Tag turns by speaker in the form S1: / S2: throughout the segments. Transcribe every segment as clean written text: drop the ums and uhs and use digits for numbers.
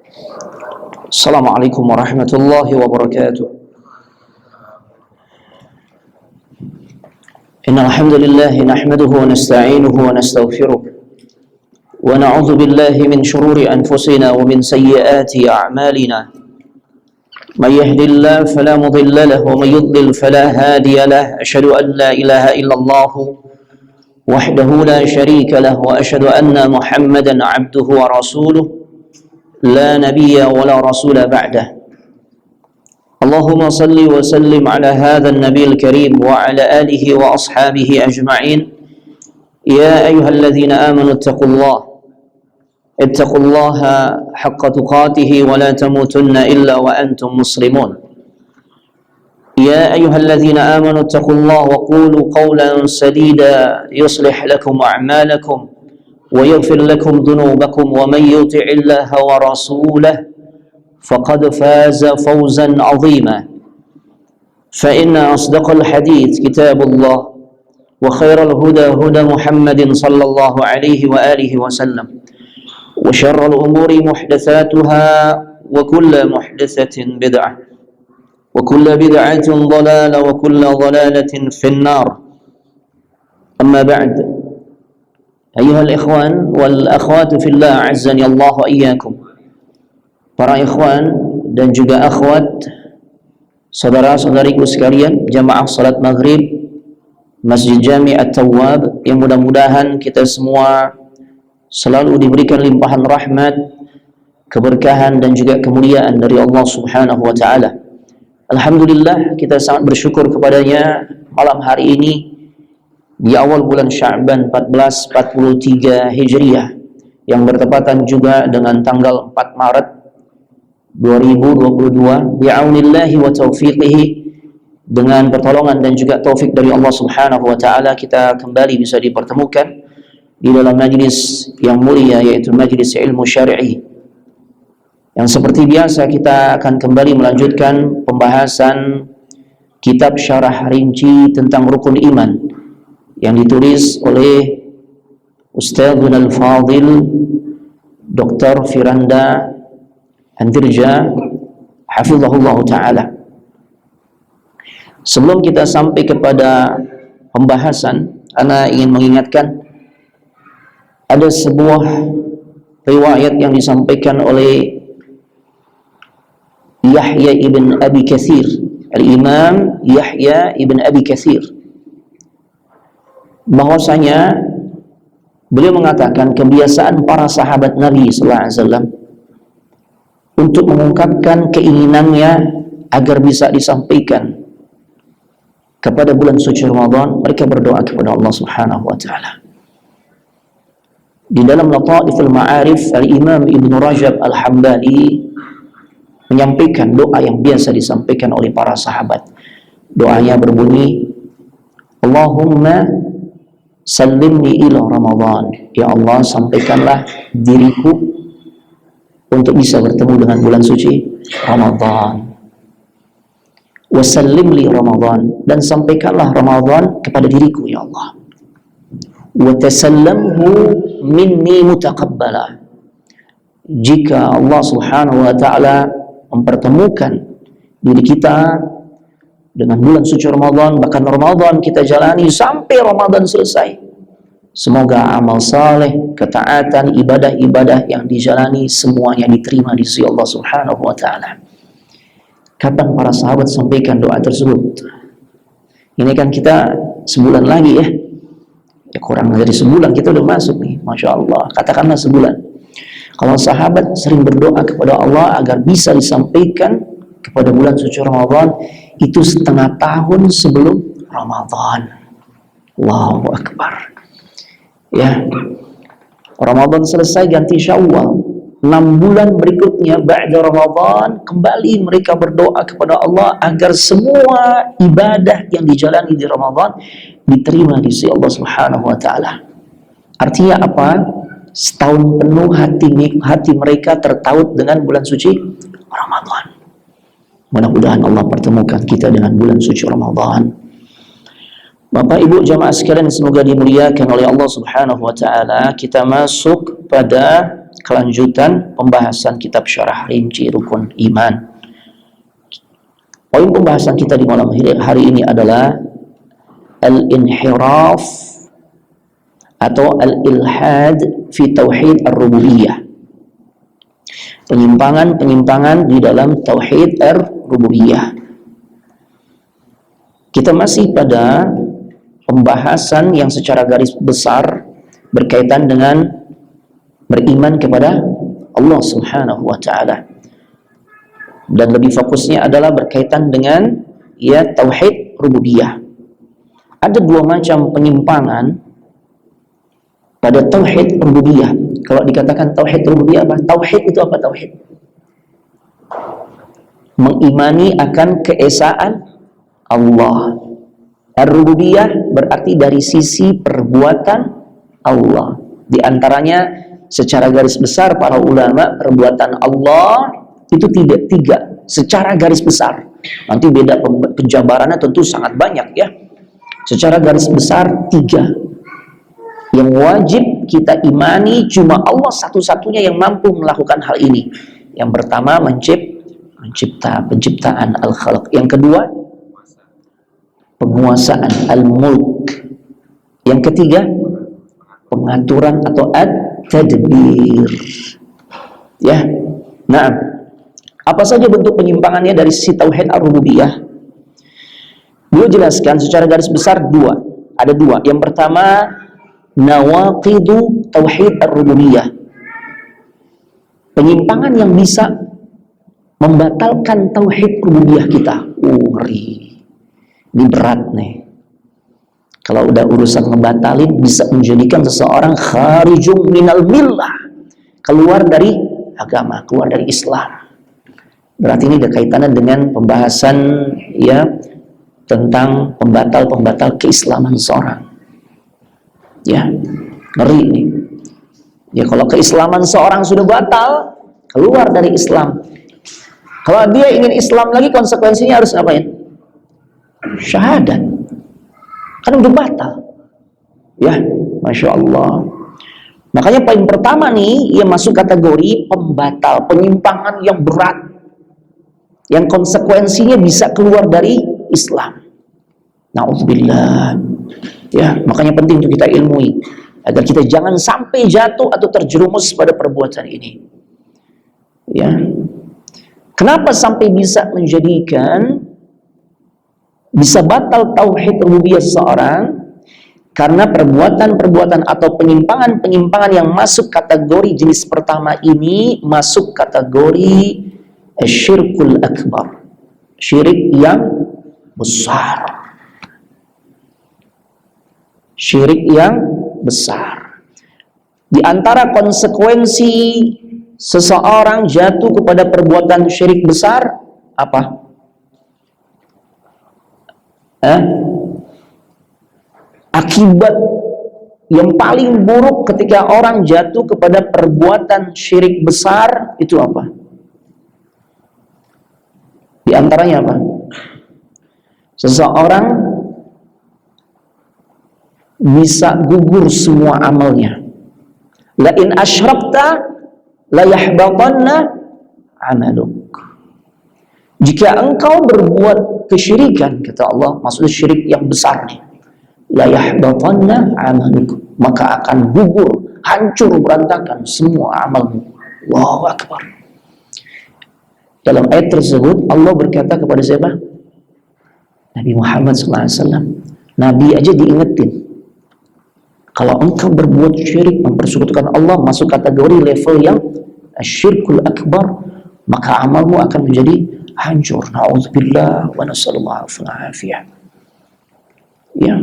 S1: Assalamualaikum warahmatullahi wabarakatuh. Innal hamdalillah nahmaduhu wa nasta'inuhu wa nastaghfiruh wa na'udzu billahi min shururi anfusina wa min sayyiati a'malina. May yahdihillahu fala mudilla lahu wa may yudlil fala hadiya lahu. Asyhadu an la ilaha illallah wahdahu la syarika lahu wa asyhadu anna Muhammadan 'abduhu wa rasuluh. لا نبي ولا رسول بعده. اللهم صل وسلم على هذا النبي الكريم وعلى آله وأصحابه أجمعين. يا أيها الذين آمنوا اتقوا الله حق تقاته ولا تموتن إلا وأنتم مسلمون. يا أيها الذين آمنوا اتقوا الله وقولوا قولا سديدا يصلح لكم أعمالكم ويغفر لكم ذنوبكم ومن يطع الله ورسوله فقد فاز فوزا عظيما. فإن أصدق الحديث كتاب الله وخير الهدى هدى محمد صلى الله عليه وآله وسلم وشر الأمور محدثاتها وكل محدثة بدعة وكل بدعة ضلالة وكل ضلالة في النار. أما بعد، Ayuhal ikhwan wal akhwatu fillah azzani Allah wa iyyakum. Para ikhwan dan juga akhwat, saudara-saudariku sekalian, jamaah salat maghrib Masjid Jami' At-Tawwab, yang mudah-mudahan kita semua selalu diberikan limpahan rahmat, keberkahan dan juga kemuliaan dari Allah Subhanahu wa taala. Alhamdulillah, kita sangat bersyukur kepadanya malam hari ini di awal bulan Sya'ban 1443 Hijriah yang bertepatan juga dengan tanggal 4 Maret 2022, bi'aunillahi wa taufiqihi, dengan pertolongan dan juga taufik dari Allah Subhanahu wa taala kita kembali bisa dipertemukan di dalam majlis yang mulia, yaitu majlis ilmu syar'i, yang seperti biasa kita akan kembali melanjutkan pembahasan kitab syarah rinci tentang rukun iman yang ditulis oleh Ustadzuna Al-Fadil Dr. Firanda Andirja hafizahullah ta'ala. Sebelum kita sampai kepada pembahasan, ana ingin mengingatkan ada sebuah riwayat yang disampaikan oleh Yahya ibn Abi Katsir, Al-Imam Yahya ibn Abi Katsir, bahwasanya beliau mengatakan kebiasaan para sahabat Nabi sallallahu alaihi wasallam untuk mengungkapkan keinginannya agar bisa disampaikan kepada bulan suci Ramadan, mereka berdoa kepada Allah Subhanahu wa taala. Di dalam Lataiful Ma'arif, Al-Imam Ibn Rajab Al-Hambali menyampaikan doa yang biasa disampaikan oleh para sahabat. Doanya berbunyi, Allahumma salimni ila Ramadan. Ya Allah, sampaikanlah diriku untuk bisa bertemu dengan bulan suci Ramadan. Wasallim li Ramadan, dan sampaikanlah Ramadan kepada diriku ya Allah. Wa tasallamhu minni mutaqabbala. Jika Allah Subhanahu wa taala mempertemukan diri kita dengan bulan suci Ramadan, bahkan Ramadan kita jalani sampai Ramadan selesai, semoga amal saleh, ketaatan, ibadah-ibadah yang dijalani semuanya diterima di sisi Allah Subhanahu wa taala. Kapan para sahabat sampaikan doa tersebut? Ini kan kita sebulan lagi ya kurang dari sebulan kita udah masuk nih, Masya Allah, katakanlah sebulan. Kalau sahabat sering berdoa kepada Allah agar bisa disampaikan kepada bulan suci Ramadan, itu setengah tahun sebelum Ramadan. Allahu Akbar. Ya, Ramadan selesai ganti Syawal, 6 bulan berikutnya ba'da Ramadan kembali mereka berdoa kepada Allah agar semua ibadah yang dijalani di Ramadan diterima di sisi Allah Subhanahu wa taala. Artinya apa? Setahun penuh hati mereka tertaut dengan bulan suci Ramadan. Mudah-mudahan Allah pertemukan kita dengan bulan suci Ramadan. Bapak Ibu jamaah sekalian semoga dimuliakan oleh Allah Subhanahu wa taala, kita masuk pada kelanjutan pembahasan kitab syarah rinci rukun iman. Poin pembahasan kita di malam hari ini adalah al-inhiraf atau al-ilhad fi tauhid ar-rububiyah. Penyimpangan-penyimpangan di dalam tauhid ar-rububiyah. Kita masih pada pembahasan yang secara garis besar berkaitan dengan beriman kepada Allah Subhanahu wa taala. Dan lebih fokusnya adalah berkaitan dengan tauhid rububiyah. Ada dua macam penyimpangan pada tauhid rububiyah. Kalau dikatakan tauhid rububiyah apa? Tauhid itu apa tauhid? Mengimani akan keesaan Allah. Ar-rububiyah berarti dari sisi perbuatan Allah. Di antaranya secara garis besar para ulama perbuatan Allah itu tidak tiga. Secara garis besar. Nanti beda penjabarannya tentu sangat banyak ya. Secara garis besar tiga. Yang wajib kita imani cuma Allah satu-satunya yang mampu melakukan hal ini. Yang pertama penciptaan al-khalq. Yang kedua penguasaan al-mulk. Yang ketiga pengaturan atau ad-tadbir. Ya. Nah, apa saja bentuk penyimpangannya dari sisi tauhid ar-rububiyah? Beliau jelaskan secara garis besar dua. Ada dua. Yang pertama nawaqidu tauhid ar-rububiyah. Penyimpangan yang bisa membatalkan tauhid rububiyah kita. Ngeri. Ini berat nih. Kalau udah urusan ngebatalin bisa menjadikan seseorang kharijum minal millah, keluar dari agama, keluar dari Islam. Berarti ini ada kaitannya dengan pembahasan tentang pembatal-pembatal keislaman seorang. Ya, ngeri ini. Ya, kalau keislaman seorang sudah batal, keluar dari Islam. Kalau dia ingin Islam lagi, konsekuensinya harus ngapain? Syahadat. Kan udah batal. Ya, Masya Allah. Makanya poin pertama nih, yang masuk kategori pembatal, penyimpangan yang berat. Yang konsekuensinya bisa keluar dari Islam. Na'udzubillah. Ya, makanya penting untuk kita ilmui. Agar kita jangan sampai jatuh atau terjerumus pada perbuatan ini. Ya. Kenapa sampai bisa menjadikan bisa batal tauhid rububiyah seseorang? Karena perbuatan-perbuatan atau penyimpangan-penyimpangan yang masuk kategori jenis pertama ini masuk kategori syirkul akbar, syirik yang besar, syirik yang besar. Di antara konsekuensi seseorang jatuh kepada perbuatan syirik besar apa? Akibat yang paling buruk ketika orang jatuh kepada perbuatan syirik besar itu apa? Di antaranya apa? Seseorang bisa gugur semua amalnya. La in asyrakta la yahbatanna amaluk. Jika engkau berbuat kesyirikan, kata Allah, maksudnya syirik yang besar nih, la yahbatanna amaluk, maka akan gugur, hancur, berantakan semua amalmu. Allahu Akbar. Dalam ayat tersebut Allah berkata kepada siapa? Nabi Muhammad SAW. Nabi aja diingetin, kalau engkau berbuat syirik, mempersekutukan Allah, masuk kategori level yang asyirkul akbar, maka amalmu akan menjadi hancur. Na'udzubillah wa nasallallahu alaihi. Ya,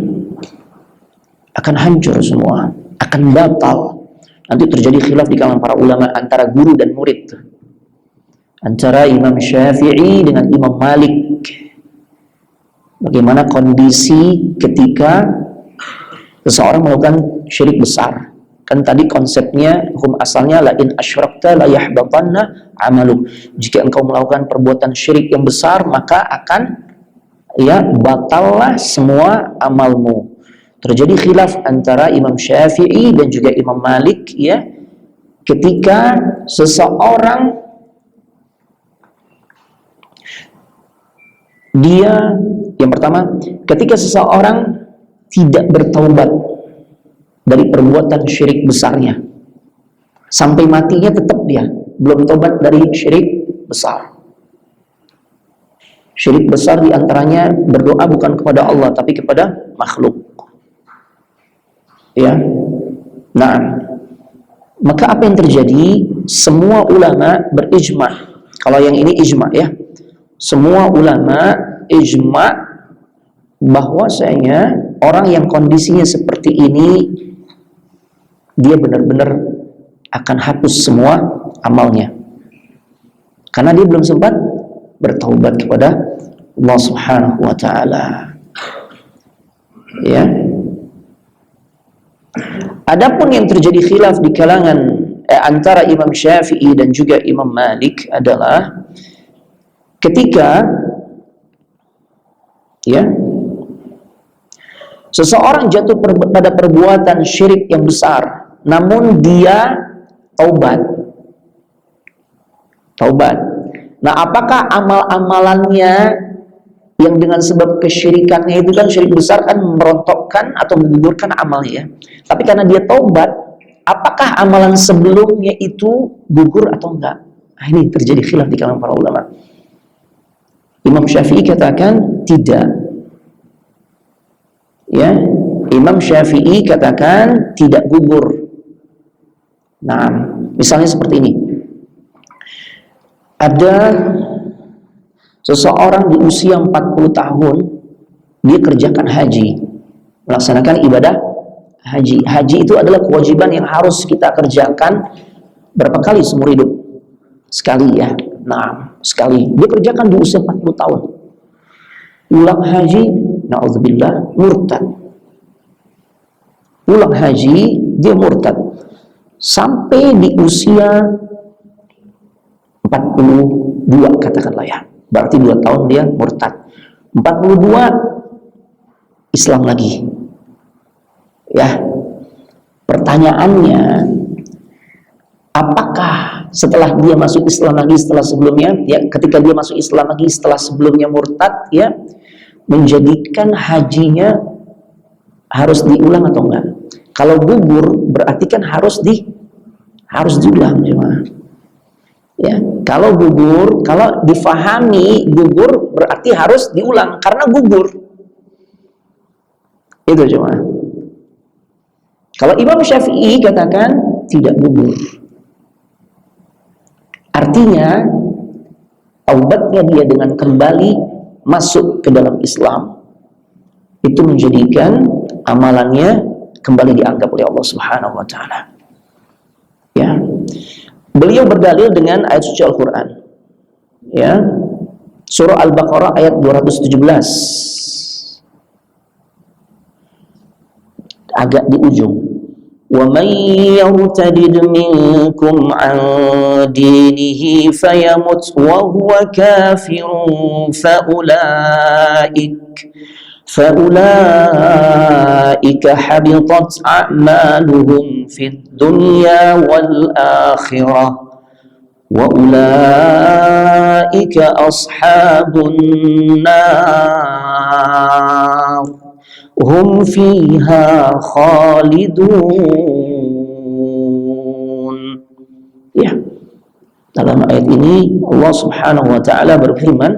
S1: akan hancur semua, akan batal. Nanti terjadi khilaf di kalangan para ulama antara guru dan murid, antara Imam Syafi'i dengan Imam Malik. Bagaimana kondisi ketika seseorang melakukan syirik besar? Kan tadi konsepnya, hukum asalnya la in asyrakta la yahbatanna amaluk. Jika engkau melakukan perbuatan syirik yang besar, maka akan batallah semua amalmu. Terjadi khilaf antara Imam Syafi'i dan juga Imam Malik ketika seseorang yang pertama, ketika seseorang tidak bertaubat dari perbuatan syirik besarnya, sampai matinya tetap dia belum taubat dari syirik besar. Syirik besar diantaranya berdoa bukan kepada Allah tapi kepada makhluk. Ya, nah, maka apa yang terjadi? Semua ulama berijma. Kalau yang ini ijma ya, semua ulama ijma bahwasanya orang yang kondisinya seperti ini dia benar-benar akan hapus semua amalnya karena dia belum sempat bertaubat kepada Allah Subhanahu wa taala. Ya. Adapun yang terjadi khilaf di kalangan antara Imam Syafi'i dan juga Imam Malik adalah ketika ya seseorang jatuh pada perbuatan syirik yang besar, namun dia taubat. Nah, apakah amal-amalannya yang dengan sebab kesyirikannya itu kan syirik besar kan merontokkan atau menggugurkan amalnya? Tapi karena dia taubat, apakah amalan sebelumnya itu gugur atau enggak? Nah, ini terjadi khilaf di kalangan para ulama. Imam Syafi'i katakan tidak. Ya, Imam Syafi'i katakan tidak gugur. Nah, misalnya seperti ini. Ada seseorang di usia 40 tahun, dia kerjakan haji, melaksanakan ibadah haji. Haji itu adalah kewajiban yang harus kita kerjakan berapa kali seumur hidup? Sekali ya. Nah, sekali. Dia kerjakan di usia 40 tahun. Ulang haji, na'udzubillah, murtad. Ulang haji, dia murtad. Sampai di usia 42 katakanlah ya. Berarti 2 tahun dia murtad. 42 Islam lagi. Ya. Pertanyaannya, apakah setelah dia masuk Islam lagi setelah sebelumnya, ya, ketika dia masuk Islam lagi setelah sebelumnya murtad, ya, menjadikan hajinya harus diulang atau enggak? Kalau gugur berarti kan harus diulang, jemaah. Ya, kalau gugur, kalau difahami gugur berarti harus diulang karena gugur. Itu jemaah. Kalau Imam Syafi'i katakan tidak gugur. Artinya taubatnya dia dengan kembali masuk ke dalam Islam itu menjadikan amalannya kembali dianggap oleh Allah Subhanahu wa taala. Ya. Beliau berdalil dengan ayat suci Al-Qur'an. Ya. Surah Al-Baqarah ayat 217. Agak di ujung. وَمَنْ يَرْتَدِدْ مِنْكُمْ عَنْ دِينِهِ فَيَمُتْ وَهُوَ كَافِرٌ فَأُولَئِكَ حَبِطَتْ أَعْمَالُهُمْ فِي الدُّنْيَا وَالْآخِرَةِ وَأُولَئِكَ أَصْحَابُ النَّارِ hum fiha khalidun. Ya. Dalam ayat ini Allah Subhanahu wa taala berfirman,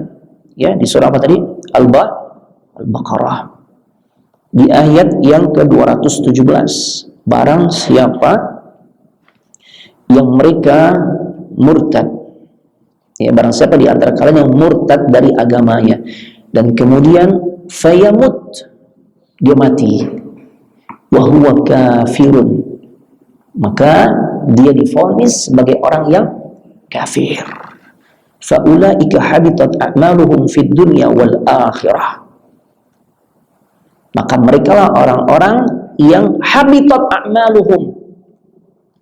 S1: ya, di surah apa tadi? Al-Baqarah. Di ayat yang ke-217, barang siapa yang mereka murtad, ya, barang siapa di antara kalian yang murtad dari agamanya dan kemudian fayamut, dia mati, wa huwa kafirun, maka dia divonis sebagai orang yang kafir. Fa ulaika habitat a'maluhum fid dunya wal akhirah. Maka merekalah orang-orang yang habitat a'maluhum,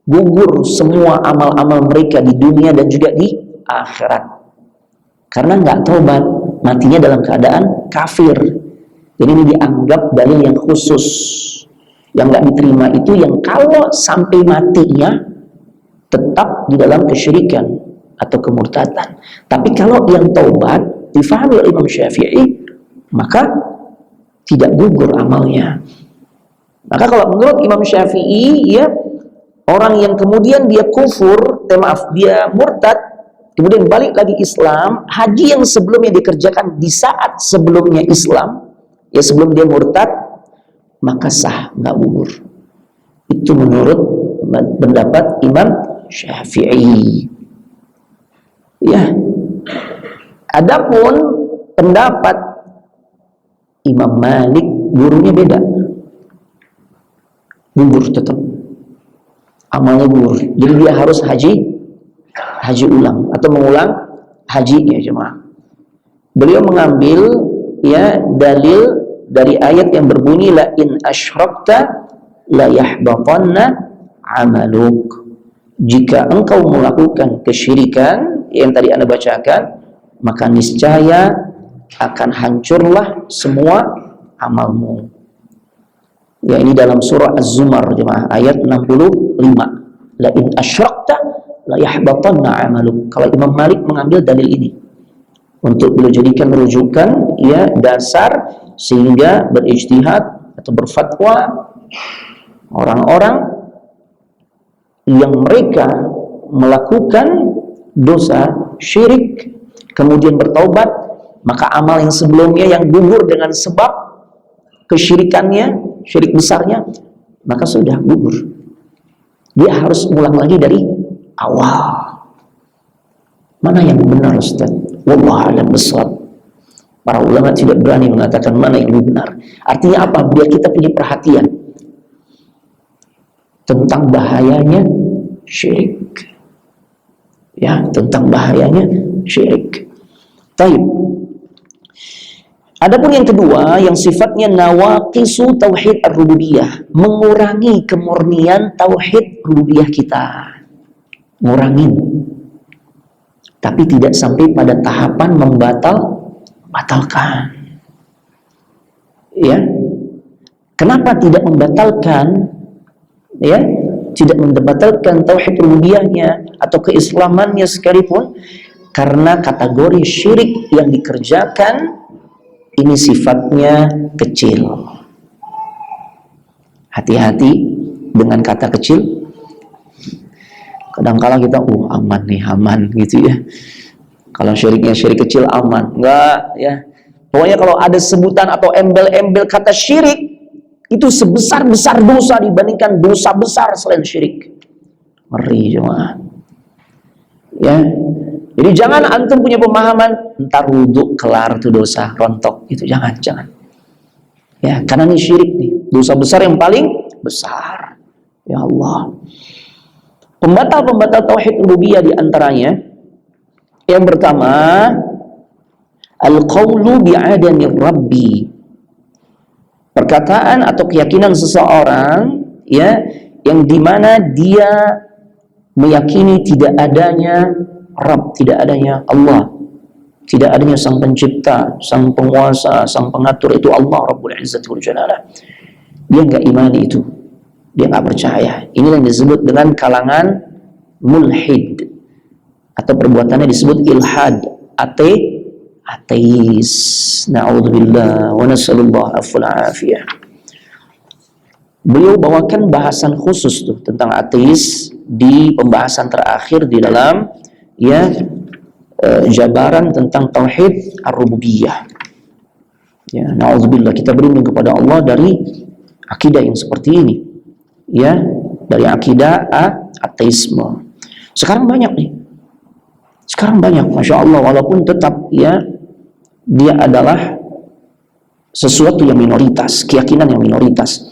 S1: gugur semua amal-amal mereka di dunia dan juga di akhirat. Karena nggak taubat, matinya dalam keadaan kafir. Jadi ini dianggap dalil yang khusus. Yang nggak diterima itu yang kalau sampai matinya tetap di dalam kesyirikan atau kemurtadan. Tapi kalau yang taubat difahami oleh Imam Syafi'i, maka tidak gugur amalnya. Maka kalau menurut Imam Syafi'i, ya, orang yang kemudian dia kufur, dia murtad, kemudian balik lagi Islam, haji yang sebelumnya dikerjakan di saat sebelumnya Islam, ya sebelum dia murtad, maka sah, nggak gugur. Itu menurut pendapat Imam Syafi'i. Ya, adapun pendapat Imam Malik, gurunya beda, gugur tetap, amalnya gugur. Jadi dia harus haji ulang atau mengulang hajinya, jemaah. Beliau mengambil, ya, dalil dari ayat yang berbunyi la in asyrakta la yahbatanna amaluk. Jika engkau melakukan kesyirikan yang tadi Anda bacakan, maka niscaya akan hancurlah semua amalmu. Ya, ini dalam surah Az-Zumar, jemaah, ayat 65. La in asyrakta la yahbatanna amaluk. Kalau Imam Malik mengambil dalil ini untuk beliau jadikan rujukan, ya, dasar sehingga berijtihad atau berfatwa orang-orang yang mereka melakukan dosa syirik kemudian bertaubat, maka amal yang sebelumnya yang gugur dengan sebab kesyirikannya, syirik besarnya, maka sudah gugur. Dia harus ulang lagi dari awal. Mana yang benar, Ustaz? Wallahu a'lam bishawab. Para ulama tidak berani mengatakan mana yang lebih benar. Artinya apa? Biar kita punya perhatian tentang bahayanya syirik. Ya, tentang bahayanya syirik. Taib. Adapun yang kedua, yang sifatnya nawaqisu tauhid ar-rububiyah, mengurangi kemurnian tauhid rububiyah kita. Ngurangin. Tapi tidak sampai pada tahapan membatalkan. Ya. Kenapa tidak membatalkan? Ya, tidak membatalkan tauhid rububiyahnya atau keislamannya sekalipun, karena kategori syirik yang dikerjakan ini sifatnya kecil. Hati-hati dengan kata kecil. Kadang-kala kita aman nih, aman gitu ya. Kalau syiriknya syirik kecil aman. Enggak, ya. Pokoknya kalau ada sebutan atau embel-embel kata syirik, itu sebesar-besar dosa dibandingkan dosa besar selain syirik. Ngeri, jemaah. Ya. Jadi jangan antum punya pemahaman entar wudhu kelar tuh dosa rontok, itu jangan. Ya, karena ini syirik nih, dosa besar yang paling besar. Ya Allah. Pembatal tauhid rububiyah di antaranya yang pertama, al-qaulu bi'adami rabbi. Perkataan atau keyakinan seseorang, ya, yang dimana dia meyakini tidak adanya Rabb, tidak adanya Allah, tidak adanya Sang Pencipta, Sang Penguasa, Sang Pengatur, itu Allah Rabbul Izzati wal Jalalah. Dia nggak imani itu, dia nggak percaya. Ini yang disebut dengan kalangan mulhid, atau perbuatannya disebut ilhad, ateis. Na'udzubillah wa nasallallahu afwal afiyah. Beliau bawakan bahasan khusus tuh tentang ateis di pembahasan terakhir di dalam, ya, jabaran tentang tauhid ar-rububiyah. Ya, na'udzubillah, kita berlindung kepada Allah dari akidah yang seperti ini. Ya, dari akidah ateisme. Sekarang banyak nih. Masya Allah, walaupun tetap, ya, dia adalah sesuatu yang minoritas, keyakinan yang minoritas.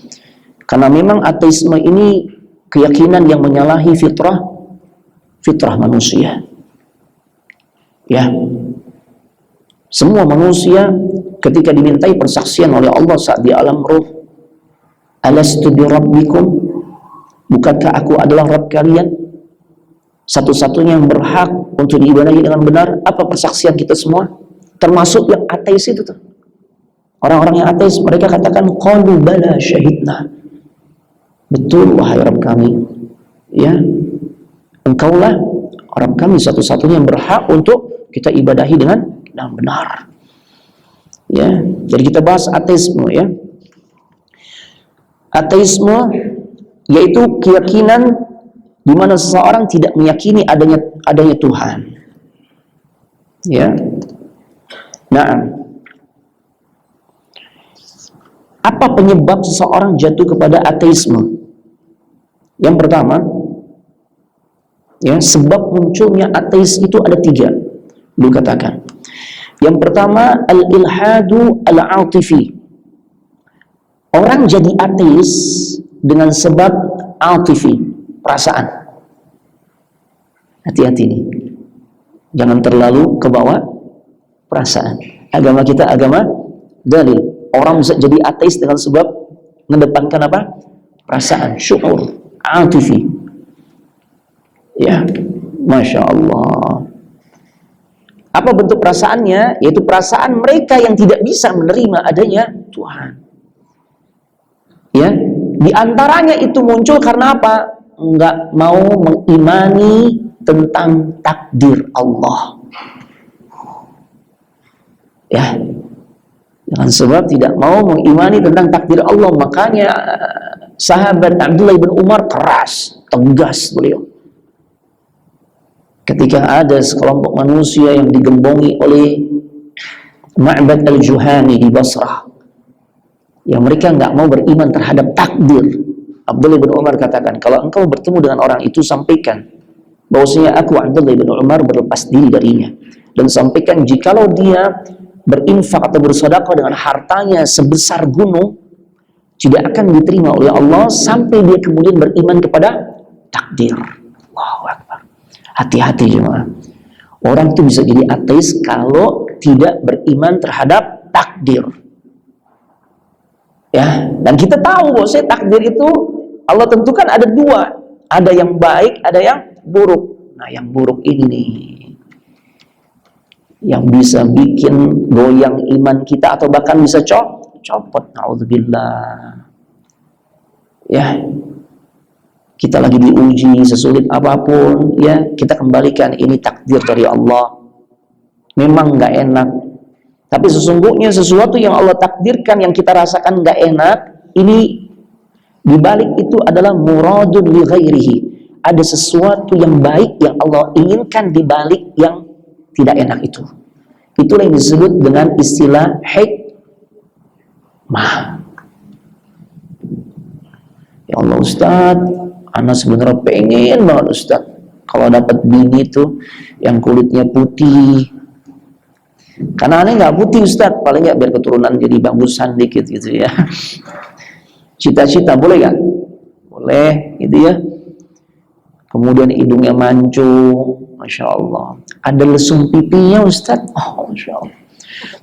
S1: Karena memang ateisme ini keyakinan yang menyalahi fitrah manusia. Ya, semua manusia ketika dimintai persaksian oleh Allah saat di alam ruh, alastu bi rabbikum, bukankah aku adalah Rabb kalian, satu-satunya yang berhak untuk diibadahi dengan benar? Apa persaksian kita semua? Termasuk yang ateis itu tuh. Orang-orang yang ateis, mereka katakan qalu bala syahidna. Betul wahai Rabb kami. Ya. engkaulah Rabb kami satu-satunya yang berhak untuk kita ibadahi dengan benar. Ya, jadi kita bahas ateisme ya. Ateisme yaitu keyakinan di mana seseorang tidak meyakini adanya Tuhan. Ya. Nah, apa penyebab seseorang jatuh kepada ateisme? Yang pertama, ya, sebab munculnya ateis itu ada 3. Beliau katakan. Yang pertama, al-ilhadu al-atifi. Orang jadi ateis dengan sebab atifi, perasaan. Hati-hati nih. Jangan terlalu ke bawah perasaan. Agama kita agama dalil. Orang bisa jadi ateis dengan sebab mengedepankan apa? Perasaan, syukur, atifi. Ya, Masya Allah. Apa bentuk perasaannya? Yaitu perasaan mereka yang tidak bisa menerima adanya Tuhan. Ya, di antaranya itu muncul karena apa? Enggak mau mengimani tentang takdir Allah. Ya, dengan sebab tidak mau mengimani tentang takdir Allah, makanya sahabat Abdullah bin Umar keras, tegas beliau. Ketika ada sekelompok manusia yang digembongi oleh Ma'bad al-Juhani di Basrah, yang mereka nggak mau beriman terhadap takdir, Abdullah bin Umar katakan, kalau engkau bertemu dengan orang itu, sampaikan bahwasanya aku Abdullah bin Umar berlepas diri darinya, dan sampaikan jikalau dia berinfak atau bersedekah dengan hartanya sebesar gunung, tidak akan diterima oleh Allah sampai dia kemudian beriman kepada takdir. Allahu Akbar. Hati-hati jemaah. Orang itu bisa jadi ateis kalau tidak beriman terhadap takdir. Ya, dan kita tahu bahwa takdir itu Allah tentukan ada 2, ada yang baik, ada yang buruk. Nah, yang buruk ini nih yang bisa bikin goyang iman kita atau bahkan bisa copot. Naudzubillah. Ya, kita lagi diuji sesulit apapun, ya kita kembalikan ini takdir dari Allah. Memang nggak enak, tapi sesungguhnya sesuatu yang Allah takdirkan yang kita rasakan nggak enak, ini dibalik itu adalah muradun li ghairihi. Ada sesuatu yang baik yang Allah inginkan dibalik yang tidak enak itu. Itulah yang disebut dengan istilah hikmah. Ya Allah Ustaz, anak sebenarnya pengen banget Ustaz kalau dapat bini itu yang kulitnya putih. Karena aneh nggak putih Ustaz, paling nggak biar keturunan jadi bagusan dikit gitu ya. Cita-cita boleh kan? Boleh, gitu ya. Kemudian hidungnya mancung, Masya Allah. Ada lesung pipinya Ustaz, oh Masya Allah.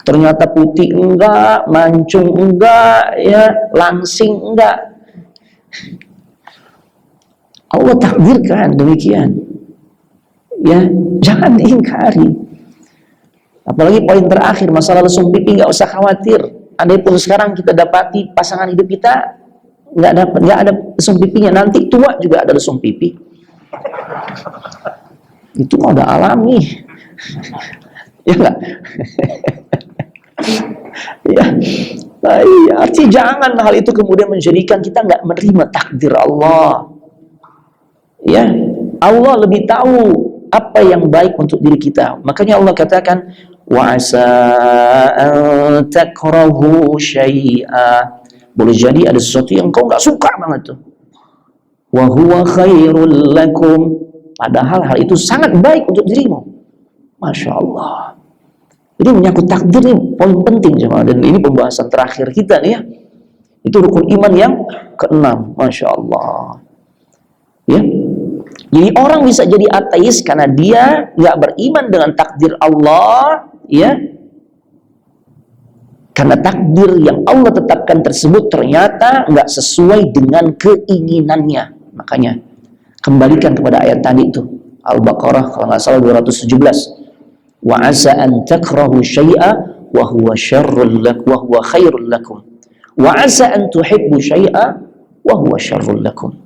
S1: Ternyata putih enggak, mancung enggak, ya langsing enggak. Allah takdirkan demikian. Ya, jangan diingkari. Apalagi poin terakhir, masalah lesung pipi nggak usah khawatir. Andai-pun sekarang kita dapati pasangan hidup kita nggak ada lesung pipinya, nanti tua juga ada lesung pipi. Itu udah alami. Ya enggak? Ya. Nah, iya, artinya jangan hal itu kemudian menjadikan kita nggak menerima takdir Allah. Ya, Allah lebih tahu apa yang baik untuk diri kita. Makanya Allah katakan, wa asa an takrahu syai'a. Boleh jadi ada sesuatu yang kau nggak suka banget tuh. Wa huwa khairul lakum. Padahal hal itu sangat baik untuk dirimu. Masya Allah. Jadi menyangkut takdir ini poin penting jemaah, dan ini pembahasan terakhir kita nih ya. Itu rukun iman yang ke-6. Masya Allah. Ya. Jadi orang bisa jadi ateis karena dia nggak beriman dengan takdir Allah, ya. Karena takdir yang Allah tetapkan tersebut ternyata nggak sesuai dengan keinginannya. Makanya kembalikan kepada ayat tadi itu, Al-Baqarah kalau nggak salah 217. Wa asa an takrahu syai'a wa huwa syarrul lakum wa huwa khairul lakum. Wa asa an tuhibbu syai'a wa huwa syarrul lakum.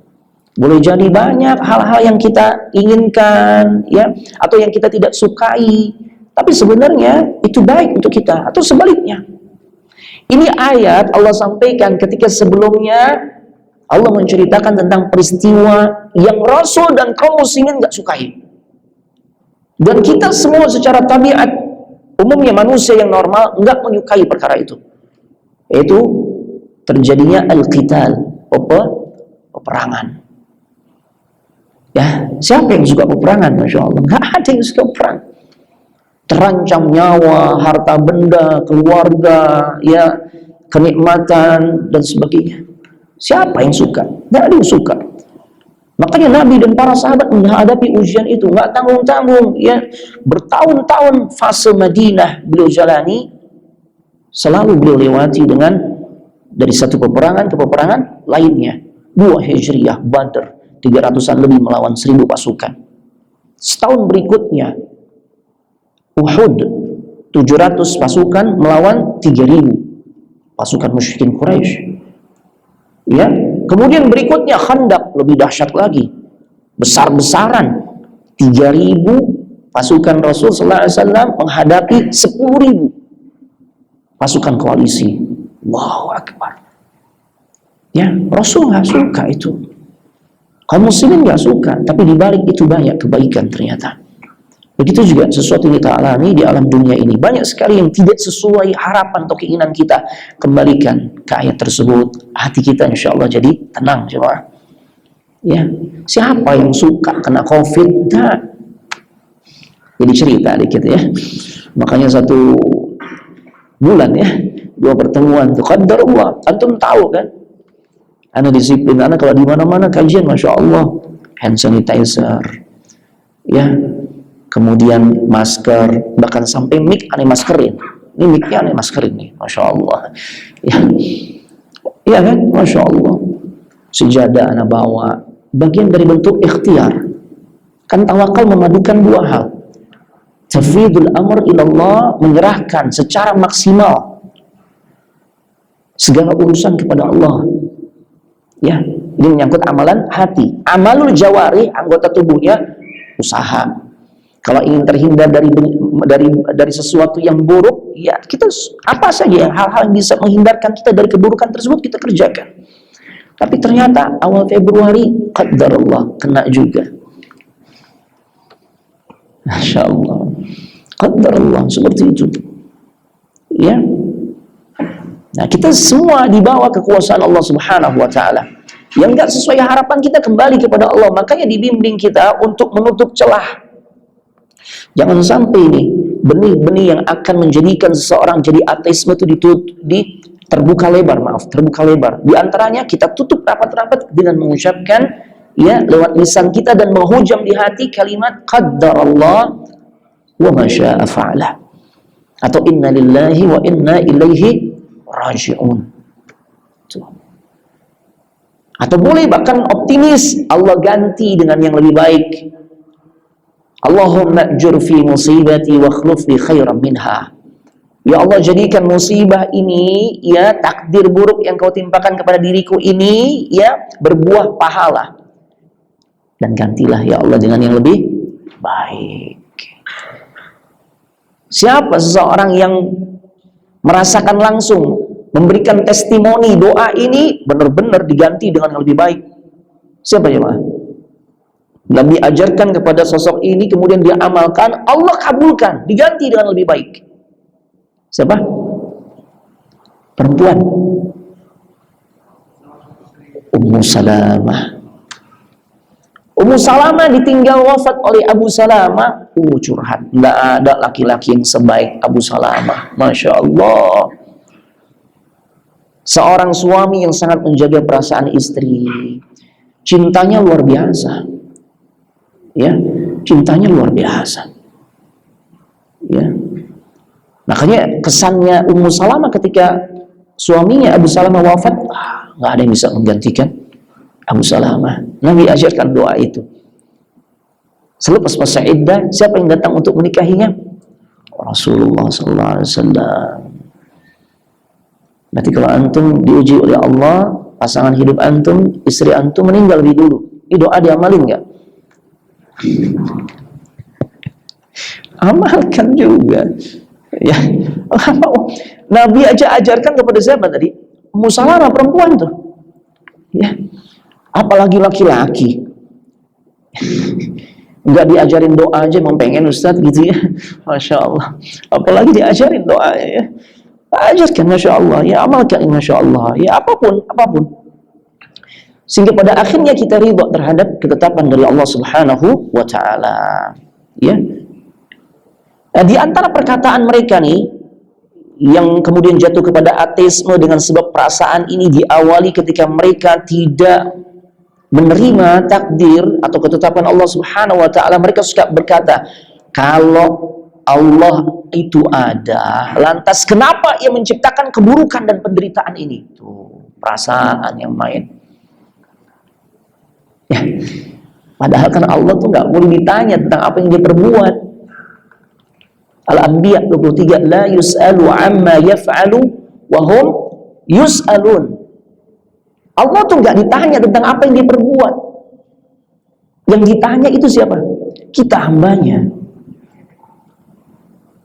S1: Boleh jadi banyak hal-hal yang kita inginkan, ya, atau yang kita tidak sukai, tapi sebenarnya itu baik untuk kita, atau sebaliknya. Ini ayat Allah sampaikan ketika sebelumnya Allah menceritakan tentang peristiwa yang Rasul dan kaum muslimin nggak sukai. Dan kita semua secara tabiat umumnya manusia yang normal nggak menyukai perkara itu. Yaitu terjadinya al-qital, peperangan. Ya, siapa yang suka peperangan? Masya Allah, nggak ada yang suka perang. Terancam nyawa, harta benda, keluarga, ya, kenikmatan dan sebagainya. Siapa yang suka? Nggak ada yang suka. Makanya Nabi dan para sahabat menghadapi ujian itu nggak tanggung-tanggung, ya. Bertahun-tahun fase Madinah beliau jalani, selalu beliau lewati dengan dari satu peperangan ke peperangan lainnya. 2 Hijriah, Badr, 300-an lebih melawan 1000 pasukan. Setahun berikutnya Uhud, 700 pasukan melawan 3000 pasukan musyrikin Quraisy. Ya, kemudian berikutnya Khandaq, lebih dahsyat lagi. Besar-besaran, 3000 pasukan Rasul sallallahu alaihi wasallam menghadapi 10.000 pasukan koalisi. Allahu Akbar. Ya, Rasul nggak suka itu. Kaum muslimin nggak suka, tapi dibalik itu banyak kebaikan ternyata. Begitu juga sesuatu yang kita alami di alam dunia ini. Banyak sekali yang tidak sesuai harapan atau keinginan kita. Kembalikan ke ayat tersebut. Hati kita insya Allah jadi tenang. Coba. Ya, siapa yang suka kena COVID? Nah, jadi cerita dikit ya. Makanya 1 bulan ya, 2 pertemuan. Qadarullah. Antum tahu kan? Ana disiplin, ana kalau di mana-mana kajian, masya Allah, hand sanitizer, ya, kemudian masker, bahkan sampai mic aneh maskerin. Ini micnya aneh maskerin nih, masya Allah, ya, iya kan, masya Allah. Sejadah ana bawa, bagian dari bentuk ikhtiar. Kan tawakal memadukan 2 hal. Tafwidul amr ilallah, menyerahkan secara maksimal segala urusan kepada Allah. Ya, ini menyangkut amalan hati. Amalul jawari, anggota tubuhnya, usaha. Kalau ingin terhindar dari sesuatu yang buruk, ya kita apa saja hal-hal yang bisa menghindarkan kita dari keburukan tersebut kita kerjakan. Tapi ternyata awal Februari, qadarullah, kena juga. Masya Allah, qadarullah, seperti itu. Ya. Nah, kita semua dibawa kekuasaan Allah Subhanahu wa taala. Yang enggak sesuai harapan kita kembali kepada Allah. Makanya dibimbing kita untuk menutup celah. Jangan sampai nih benih-benih yang akan menjadikan seseorang jadi ateisme itu terbuka lebar, terbuka lebar. Di antaranya kita tutup rapat-rapat dengan mengucapkan ya lewat lisan kita dan menghujam di hati kalimat qaddarallah wa ma syaa fa'ala. Atau inna lillahi wa inna ilaihi raji'un. Atau boleh bahkan optimis, Allah ganti dengan yang lebih baik. Allahumma ajur fi musibati wa akhluf li khairan minha. Ya Allah, jadikan musibah ini, ya, takdir buruk yang kau timpakan kepada diriku ini, ya, berbuah pahala. Dan gantilah ya Allah dengan yang lebih baik. Siapa seseorang yang merasakan langsung, memberikan testimoni doa ini benar-benar diganti dengan yang lebih baik? Siapa jemaah? Nabi ajarkan kepada sosok ini, kemudian dia amalkan, Allah kabulkan, diganti dengan lebih baik. Siapa? Perempuan. Ummu Salamah. Ummu Salamah ditinggal wafat oleh Abu Salamah. Curhat. Nggak ada laki-laki yang sebaik Abu Salamah. Masya Allah. Seorang suami yang sangat menjaga perasaan istri. Cintanya luar biasa. Ya, cintanya luar biasa. Ya. Makanya kesannya Ummu Salamah ketika suaminya Abu Salamah wafat, nggak ada yang bisa menggantikan Abu Salamah. Nabi ajarkan doa itu. Selepas masa iddah, siapa yang datang untuk menikahinya? Rasulullah SAW. Berarti kalau antum diuji oleh Allah, pasangan hidup antum, istri antum meninggal lebih dulu, Ini doa diamalin nggak? Amalkan juga. Ya, Nabi aja ajarkan kepada siapa tadi? Musalamah, perempuan tuh. Ya, apalagi laki-laki. Nggak diajarin doa aja, mau pengen Ustaz gitu ya. Masya Allah. Apalagi diajarin doa ya. Ajarkan, Masya Allah. Ya, amalkan, Masya Allah. Ya, apapun. Sehingga pada akhirnya kita ridha terhadap ketetapan dari Allah Subhanahu wa Ta'ala. Ya. Nah, di antara perkataan mereka nih yang kemudian jatuh kepada ateisme dengan sebab perasaan ini diawali ketika mereka tidak menerima takdir atau ketetapan Allah Subhanahu wa Ta'ala. Mereka suka berkata, kalau Allah itu ada, lantas kenapa Ia menciptakan keburukan dan penderitaan ini? Tuh, perasaan yang main. Ya, padahal kan Allah tuh nggak boleh ditanya tentang apa yang dia perbuat. Al-Anbiya 23, la yus'alu amma yaf'alu wa hum yus'alun. Allah tuh nggak ditanya tentang apa yang dia perbuat. Yang ditanya itu siapa? Kita hambanya.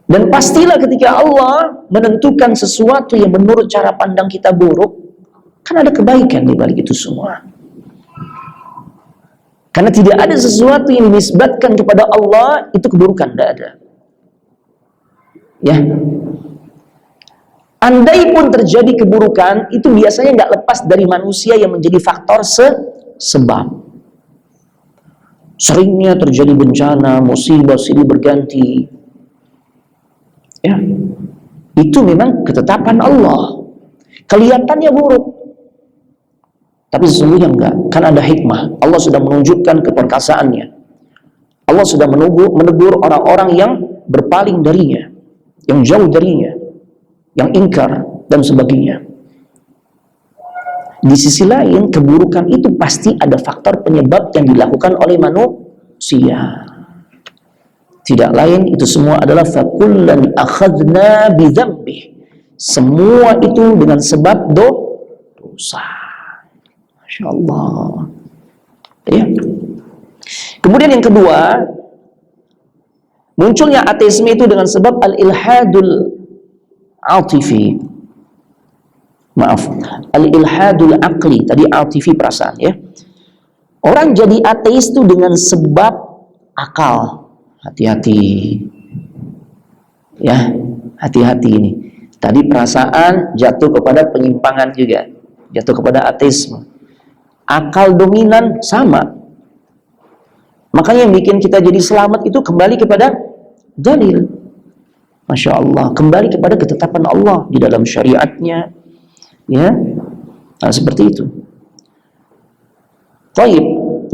S1: Dan pastilah ketika Allah menentukan sesuatu yang menurut cara pandang kita buruk, kan ada kebaikan di balik itu semua. Karena tidak ada sesuatu yang dinisbatkan kepada Allah itu keburukan, tidak ada. Ya, andai pun terjadi keburukan, itu biasanya nggak lepas dari manusia yang menjadi faktor sebab. Seringnya terjadi bencana, musibah silih berganti. Ya, itu memang ketetapan Allah. Kelihatannya buruk, tapi sesungguhnya enggak. Kan ada hikmah. Allah sudah menunjukkan keperkasaannya. Allah sudah menegur orang-orang yang berpaling darinya, yang jauh darinya, yang ingkar dan sebagainya. Di sisi lain, keburukan itu pasti ada faktor penyebab yang dilakukan oleh manusia. Tidak lain, itu semua adalah fakullan akhadna bidzambih. Semua itu dengan sebab dosa. Masya Allah. Ya. Kemudian yang kedua, munculnya ateisme itu dengan sebab al-ilhadul atifi. Maaf, al-ilhadul aqli. Tadi atifi perasaan ya. Orang jadi ateis itu dengan sebab akal. Hati-hati. Ya, hati-hati ini. Tadi perasaan jatuh kepada penyimpangan juga. Jatuh kepada ateisme. Akal dominan sama. Makanya yang bikin kita jadi selamat itu kembali kepada dalil. Masya Allah, kembali kepada ketetapan Allah di dalam syariatnya, ya. Nah, seperti itu. Baik,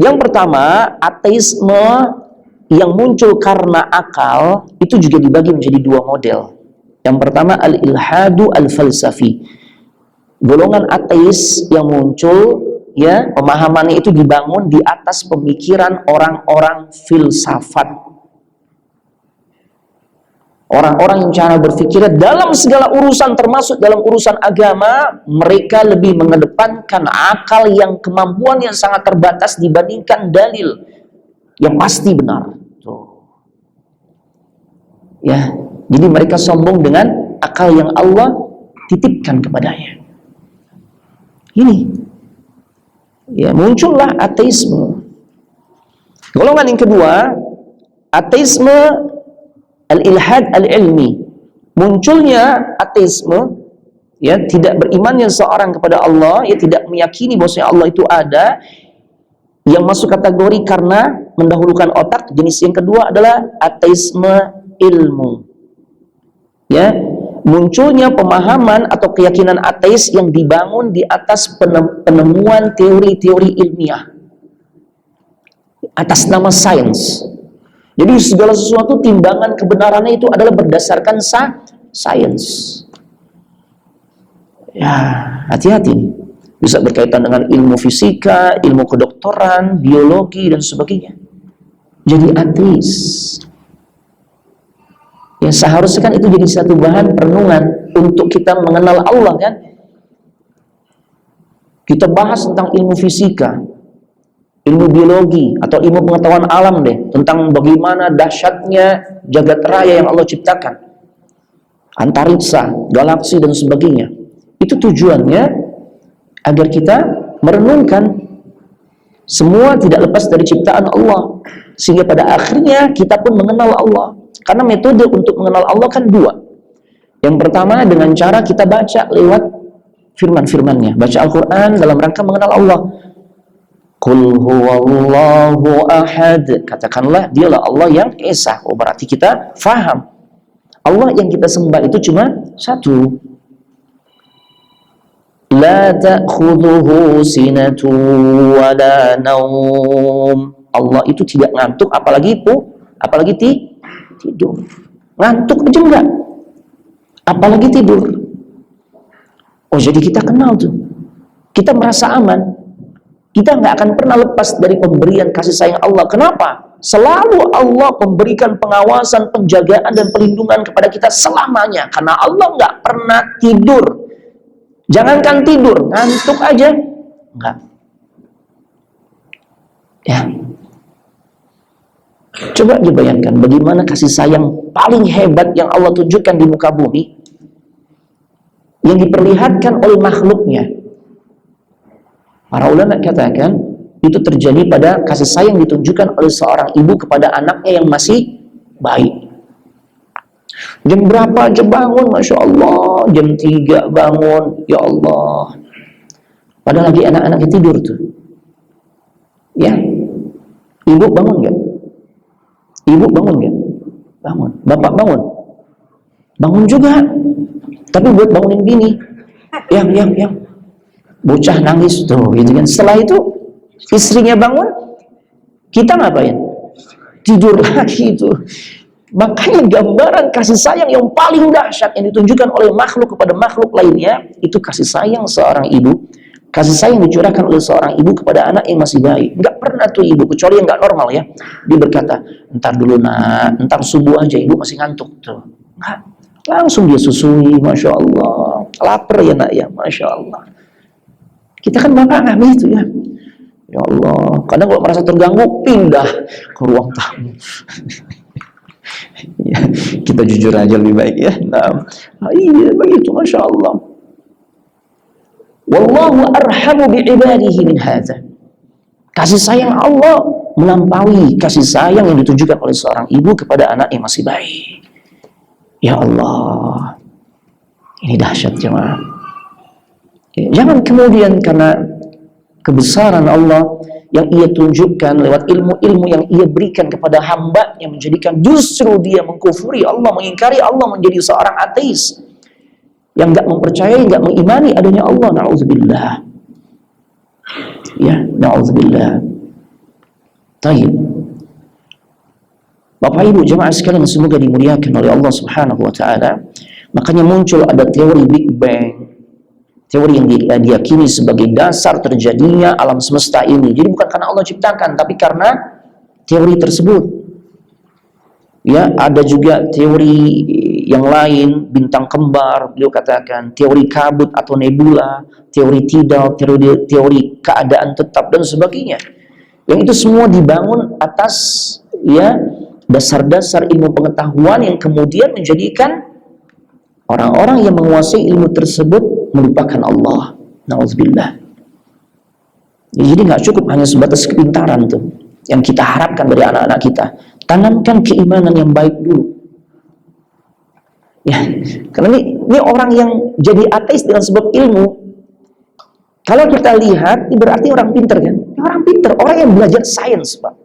S1: yang pertama, ateisme yang muncul karena akal itu juga dibagi menjadi dua model. Yang pertama, al-ilhadu al-falsafi. Golongan ateis yang muncul, ya, pemahamannya itu dibangun di atas pemikiran orang-orang filsafat. Orang-orang yang cara berpikirnya dalam segala urusan, termasuk dalam urusan agama, mereka lebih mengedepankan akal yang kemampuannya sangat terbatas dibandingkan dalil yang pasti benar. Tuh. Ya, jadi mereka sombong dengan akal yang Allah titipkan kepadanya. Ini. Ya, muncullah ateisme. Golongan yang kedua, ateisme al-ilhad al-ilmi. Munculnya ateisme, ya, tidak berimannya seorang kepada Allah, ya, tidak meyakini bahwasanya Allah itu ada, yang masuk kategori karena mendahulukan otak. Jenis yang kedua adalah ateisme ilmu. Ya, munculnya pemahaman atau keyakinan ateis yang dibangun di atas penemuan teori-teori ilmiah atas nama sains. Jadi segala sesuatu timbangan kebenarannya itu adalah berdasarkan sains. Ya, hati-hati. Bisa berkaitan dengan ilmu fisika, ilmu kedokteran, biologi dan sebagainya. Jadi ateis. Ya, seharusnya kan itu jadi satu bahan perenungan untuk kita mengenal Allah kan. Kita bahas tentang ilmu fisika. ilmu biologi atau ilmu pengetahuan alam deh, tentang bagaimana dahsyatnya jagat raya yang Allah ciptakan, antariksa, galaksi dan sebagainya. Itu tujuannya agar kita merenungkan semua tidak lepas dari ciptaan Allah, sehingga pada akhirnya kita pun mengenal Allah. Karena metode untuk mengenal Allah kan dua. Yang pertama dengan cara kita baca lewat firman-firmannya, baca Al-Quran dalam rangka mengenal Allah. Qul huwallahu ahad, katakanlah dialah Allah yang esa. Oh, berarti kita faham Allah yang kita sembah itu cuma satu. La ta'khudhuhu sinatu wa la naum. Allah itu tidak ngantuk, apalagi tidur. Ngantuk aja enggak, apalagi tidur. Oh, jadi kita kenal tuh, kita merasa aman. Kita nggak akan pernah lepas dari pemberian kasih sayang Allah. Kenapa? Selalu Allah memberikan pengawasan, penjagaan, dan perlindungan kepada kita selamanya. Karena Allah nggak pernah tidur. Jangankan tidur, ngantuk aja enggak. Ya. Coba dibayangkan bagaimana kasih sayang paling hebat yang Allah tunjukkan di muka bumi, yang diperlihatkan oleh makhluknya. Para ulama katakan itu terjadi pada kasih sayang ditunjukkan oleh seorang ibu kepada anaknya yang masih bayi. Jam berapa aja bangun, Masya Allah, jam 3 bangun, ya Allah. Padahal lagi anak-anaknya tidur tuh. Ya, ibu bangun gak? Ibu bangun gak? Bangun. Bapak bangun? Bangun juga. Tapi buat bangunin bini. Yang. Bocah nangis tuh, gitu kan. Setelah itu istrinya bangun, kita ngapain? Tidur lagi itu. Makanya gambaran kasih sayang yang paling dahsyat yang ditunjukkan oleh makhluk kepada makhluk lainnya itu kasih sayang seorang ibu. Kasih sayang dicurahkan oleh seorang ibu kepada anak yang masih bayi. Nggak pernah tuh ibu, kecuali yang nggak normal ya, dia berkata, ntar dulu nak, ntar subuh aja, ibu masih ngantuk tuh. Nggak, langsung dia susui, Masya Allah. Lapar ya nak ya, Masya Allah. Kita kan bapak nggak begitu ya. Ya Allah, kadang kalau merasa terganggu, pindah ke ruang tamu. Ya, kita jujur aja lebih baik ya. Nah, iya begitu, Masya Allah. Wallahu arhamu bi'ibadihi min hadza. Kasih sayang Allah melampaui kasih sayang yang ditunjukkan oleh seorang ibu kepada anak yang masih bayi. Ya Allah, ini dahsyat jemaah. Jangan kemudian karena kebesaran Allah yang ia tunjukkan lewat ilmu-ilmu yang ia berikan kepada hamba yang menjadikan justru dia mengkufuri Allah, mengingkari Allah, menjadi seorang ateis yang nggak mempercayai, nggak mengimani adanya Allah. Na'udzubillah. Ya, na'udzubillah. Taib. Bapak Ibu jemaah sekalian semoga dimuliakan oleh Allah Subhanahu wa taala. Makanya muncul ada teori Big Bang. Teori yang diyakini sebagai dasar terjadinya alam semesta ini. Jadi bukan karena Allah ciptakan, tapi karena teori tersebut. Ya, ada juga teori yang lain, bintang kembar, beliau katakan, teori kabut atau nebula, teori tidal, teori keadaan tetap dan sebagainya. Yang itu semua dibangun atas ya dasar-dasar ilmu pengetahuan yang kemudian menjadikan orang-orang yang menguasai ilmu tersebut melupakan Allah. Na'udzubillah. Jadi nggak cukup hanya sebatas kepintaran tuh yang kita harapkan dari anak-anak kita. Tanamkan keimanan yang baik dulu. Ya, karena ini orang yang jadi ateis dengan sebab ilmu. Kalau kita lihat, ini berarti orang pintar kan? Ini orang pintar, orang yang belajar sains, Pak.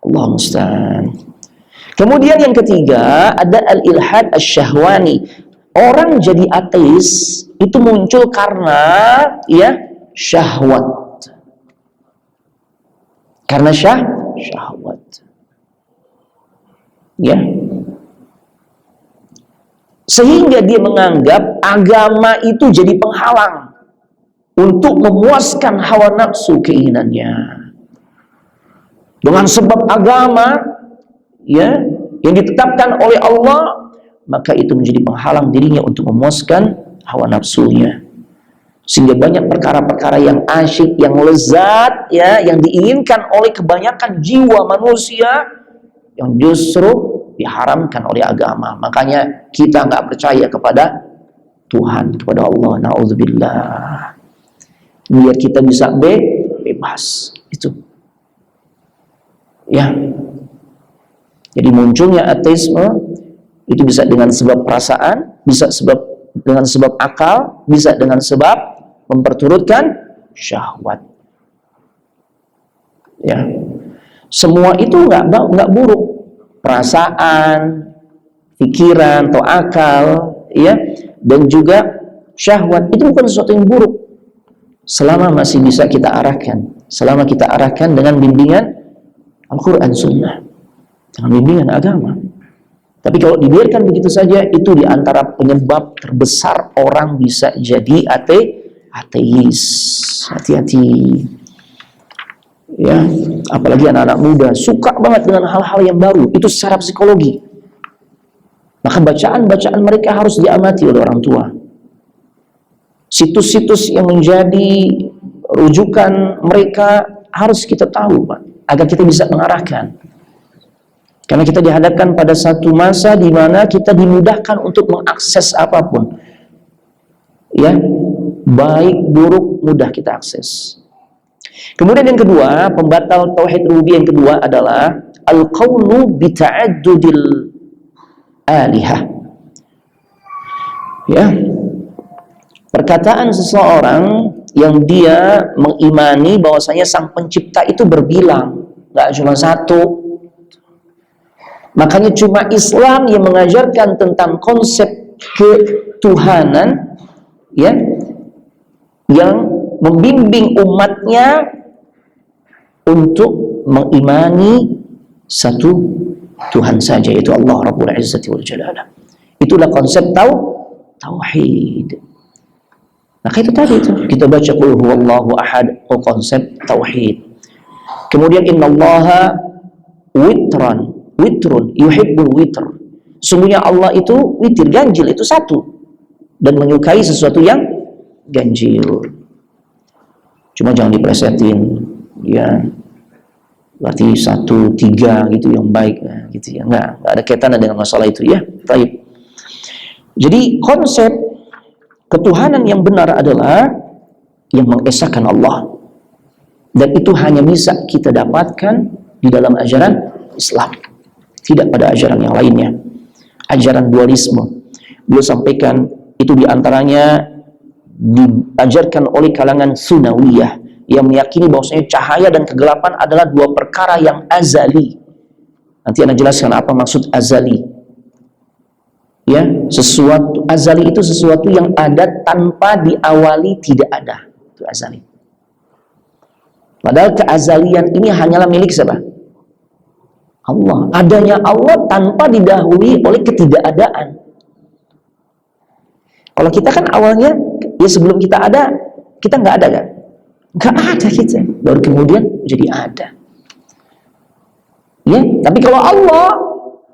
S1: Allah musta'an. Kemudian yang ketiga ada al-ilhad asy-syahwani. Orang jadi ateis itu muncul karena ya syahwat. Karena syahwat. Ya. Sehingga dia menganggap agama itu jadi penghalang untuk memuaskan hawa nafsu keinginannya. Dengan sebab agama ya yang ditetapkan oleh Allah, maka itu menjadi penghalang dirinya untuk memuaskan hawa nafsunya. Sehingga banyak perkara-perkara yang asyik, yang lezat, ya, yang diinginkan oleh kebanyakan jiwa manusia, yang justru diharamkan oleh agama. Makanya kita nggak percaya kepada Tuhan, kepada Allah. Na'udzubillah. Biar kita bisa bebas. Itu. Ya. Jadi munculnya ateisme itu bisa dengan sebab perasaan, bisa dengan sebab akal, bisa dengan sebab memperturutkan syahwat. Ya. Semua itu nggak buruk. Perasaan, pikiran atau akal, ya, dan juga syahwat itu bukan sesuatu yang buruk. Selama masih bisa kita arahkan, selama kita arahkan dengan bimbingan Al-Quran Sunnah, dengan bimbingan agama. Tapi kalau dibiarkan begitu saja, itu diantara penyebab terbesar orang bisa jadi ateis. Hati-hati. Ya, apalagi anak-anak muda suka banget dengan hal-hal yang baru. Itu secara psikologi. Maka bacaan-bacaan mereka harus diamati oleh orang tua. Situs-situs yang menjadi rujukan mereka harus kita tahu, Pak, agar kita bisa mengarahkan. Karena kita dihadapkan pada satu masa di mana kita dimudahkan untuk mengakses apapun. Ya, baik buruk mudah kita akses. Kemudian yang kedua, pembatal tauhid rububiyah yang kedua adalah al-qaulu bi ta'addudil alihah. Ya. Perkataan seseorang yang dia mengimani bahwasanya sang pencipta itu berbilang, enggak cuma satu. Makanya cuma Islam yang mengajarkan tentang konsep ketuhanan, ya, yang membimbing umatnya untuk mengimani satu Tuhan saja, yaitu Allah Rabbul Izzati wal Jalalah. Itulah konsep tauhid. Maka itu tadi itu kita baca qul huwallahu ahad, konsep tauhid. Kemudian innallaha witrun yuhibbul witr. Sungguhnya Allah itu witir, ganjil, itu satu, dan menyukai sesuatu yang ganjil. Cuma jangan diplesetin, ya, berarti 1, 3 gitu yang baik, gitu ya. Enggak ada kaitannya dengan masalah itu, ya. Baik. Jadi konsep ketuhanan yang benar adalah yang mengesahkan Allah, dan itu hanya bisa kita dapatkan di dalam ajaran Islam, tidak pada ajaran yang lainnya. Ajaran dualisme, beliau sampaikan itu diantaranya diajarkan oleh kalangan Sunawiyah yang meyakini bahwasanya cahaya dan kegelapan adalah dua perkara yang azali. Nanti Anda jelaskan apa maksud azali. Ya, sesuatu azali itu sesuatu yang ada tanpa diawali tidak ada. Itu azali. Padahal keazalian ini hanyalah milik siapa? Allah. Adanya Allah tanpa didahului oleh ketidakadaan. Kalau kita kan awalnya, ya sebelum kita ada, kita nggak ada kan? Nggak ada kita. Baru kemudian jadi ada. Ya, tapi kalau Allah,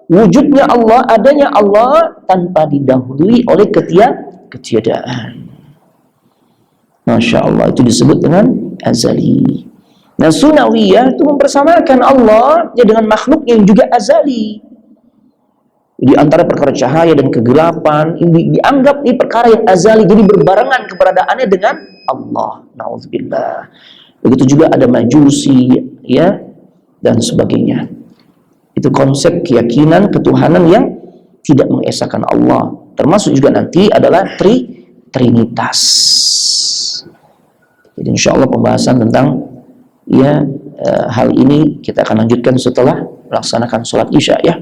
S1: wujudnya Allah, adanya Allah tanpa didahului oleh ketiadaan. Masya Allah, itu disebut dengan azali. Nah, Sunawiyah itu mempersamakan Allah ya dengan makhluk yang juga azali. Di antara perkara cahaya dan kegelapan ini dianggap ini perkara yang azali, jadi berbarengan keberadaannya dengan Allah. Nauzubillah. Begitu juga ada Majusi, ya, dan sebagainya. Itu konsep keyakinan ketuhanan yang tidak mengesahkan Allah. Termasuk juga nanti adalah Trinitas. Jadi insya Allah pembahasan tentang hal ini kita akan lanjutkan setelah melaksanakan sholat isya, ya.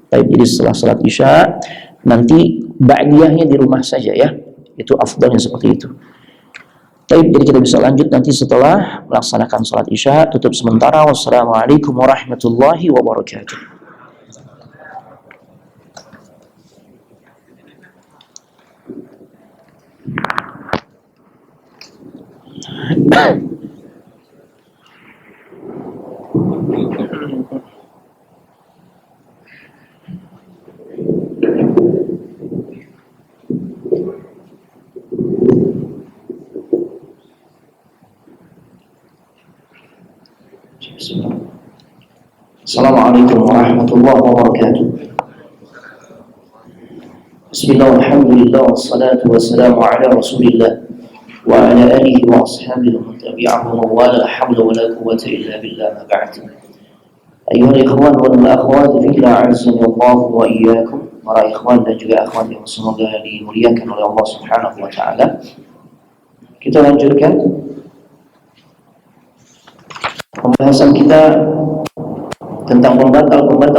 S1: Baik, jadi setelah sholat isya nanti ba'diyahnya di rumah saja, ya. Itu afdalnya seperti itu. Baik, jadi kita bisa lanjut nanti setelah melaksanakan sholat isya. Tutup sementara. Wassalamualaikum warahmatullahi wabarakatuh. Assalamualaikum warahmatullahi wabarakatuh. Bismillah, alhamdulillah, wassalatu wassalamu ala rasulillah wa ala alihi wa ashabihi wa man tabi'ahum wa la hawla wa la quwwata illa billah, ma ba'd. Ayuhal ikhwan wal akhwat fillah, azani Allah wa iyyakum. Para ikhwan dan juga akhwat yang semoga dimuliakan oleh Allah Subhanahu wa taala. Kita lanjutkan pembahasan kita tentang pembatal-pembatal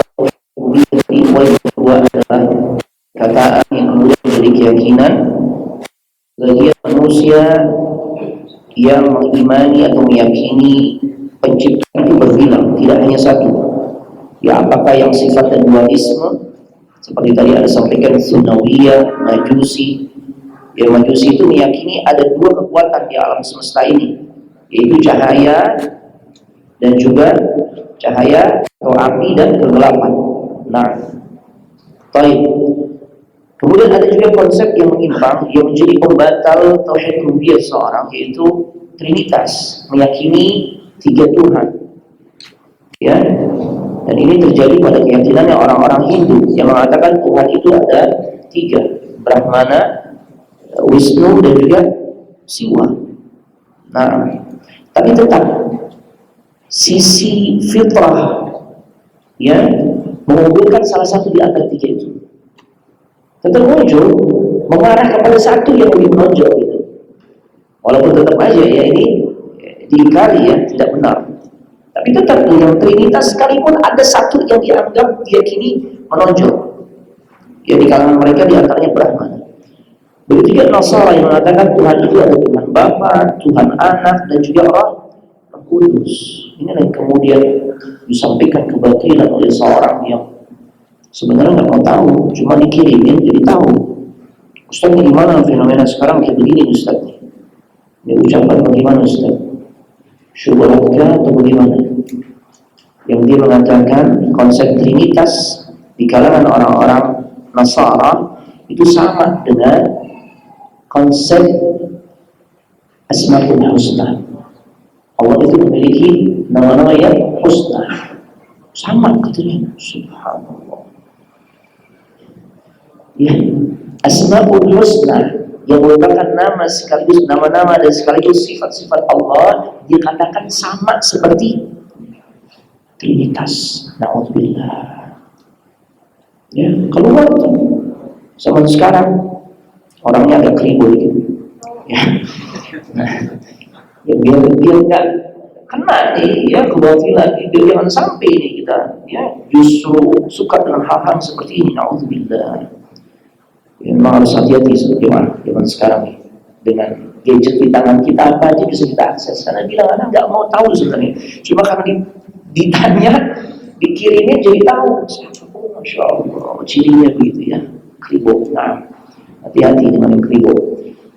S1: rububiyah. Yang kedua adalah kataan yang kemudian menjadi keyakinan bagi manusia yang mengimani atau meyakini penciptaan itu berbilang, tidak hanya satu. Ya, apakah yang sifatnya dualisme seperti tadi ada sampaikan Sunnawiyah, Majusi. Ya, Majusi itu meyakini ada dua kekuatan di alam semesta ini, yaitu cahaya dan juga cahaya atau api dan kegelapan. Nah, baik. Kemudian ada juga konsep yang menyimpang yang menjadi pembatal tauhid rububiyah seorang, yaitu trinitas, meyakini tiga Tuhan. Ya, dan ini terjadi pada keyakinannya orang-orang Hindu yang mengatakan Tuhan itu ada tiga, Brahmana, Wisnu dan juga Siwa. Nah, tapi tetap sisi fitrah ya mengunggulkan salah satu di antara tiga itu, tetap muncul mengarah kepada satu yang lebih menonjol gitu. Walaupun tetap aja ya ini diingkari ya, tidak benar. Tapi tetap dalam trinitas sekalipun ada satu yang dianggap diyakini menonjol. Ya, di kalangan mereka diantaranya Brahmana. Begitu juga Nasara yang mengatakan Tuhan itu ada Tuhan Bapa, Tuhan Anak dan juga Roh Kudus. Ini yang kemudian disampaikan kebatilan oleh seorang yang sebenarnya nggak mau tahu, cuma dikirimin jadi tahu. Ustaz, ini gimana fenomena sekarang kayak begini Ustaz? Ini ucapan bagaimana Ustaz? Syubhatkah atau bagaimana? Yang dia mengatakan konsep trinitas di kalangan orang-orang Nasara itu sama dengan konsep Asmaul Husna. Allah itu memiliki nama-nama yang husna, sama katanya. Subhanallah. Ya, Asmaul Husna yang merupakan nama sekaligus nama-nama dan sekaligus sifat-sifat Allah dikatakan sama seperti Trinitas. Na'udzubillah. Ya, keluar tuh zaman sekarang orangnya agak keribu gitu. Ya. Nah, ya, biar nggak kena nih ya kebatilan, biar jangan sampai nih kita ya justru suka dengan hal-hal seperti ini. Na'udzubillah. Ya, memang harus hati-hati zaman sekarang nih. Dengan gadget di tangan kita apa aja bisa kita akses. Karena bilang anak nggak mau tahu sebenarnya, cuma karena ditanya, dikirimin jadi tahu. Oh, Masya Allah, cirinya begitu ya, kribo. Nah, hati-hati dengan yang kribo.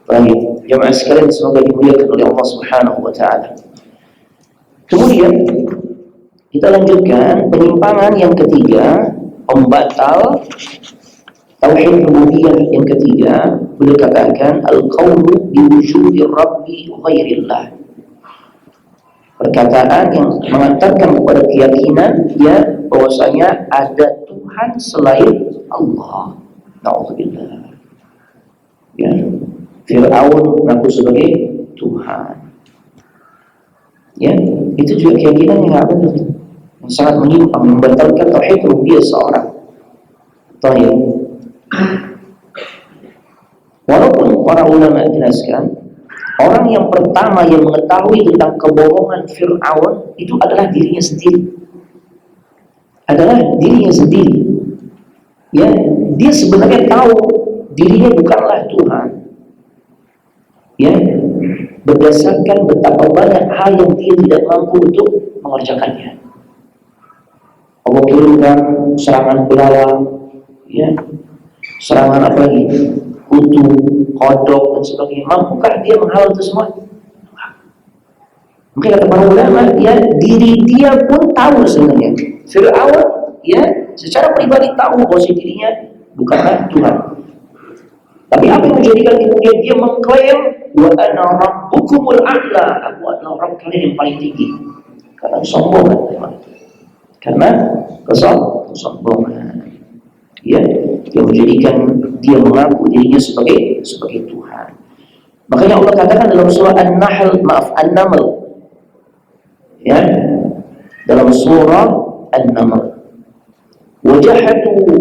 S1: Baik, jemaah sekalian, semoga dimuliakan oleh Allah Subhanahu wa taala. Kemudian kita lanjutkan penyimpangan yang ketiga, pembatal tauhid rububiyah yang ketiga. Beliau katakan al-qawlu bi wujudi rabbi ghairillah. Perkataan yang mengantarkan kepada keyakinan ya bahwasanya ada Tuhan selain Allah. Na'udzubillah. Ya, Fir'aun mengaku sebagai Tuhan. Ya, itu juga keyakinan yang benar, yang sangat menyimpang, membatalkan tauhid rububiyah seorang. Baik. Walaupun para ulama jelaskan, orang yang pertama yang mengetahui tentang kebohongan Fir'aun itu adalah dirinya sendiri. Ya, dia sebenarnya tahu dirinya bukanlah Tuhan. Ya, berdasarkan betapa banyak hal yang dia tidak mampu untuk mengerjakannya. Allah kirimkan serangan belalang, ya, serangan apa lagi? Kutu, kodok dan sebagainya. Mampukah dia menghalau itu semua? Mungkin kata para ulama, ya, diri dia pun tahu sebenarnya. Fir'aun, ya, secara pribadi tahu bahwa dirinya bukanlah Tuhan. Tapi apa yang menjadikan kemudian dia mengklaim wa ana rabbukumul a'la, aku adalah Rabb kalian yang paling tinggi? Karena sombong kan, karena kesombongan, ya, yang menjadikan dia mengaku dirinya sebagai Tuhan. Makanya Allah katakan dalam surah An-Naml, ya, dalam surah An-Naml, wajahadu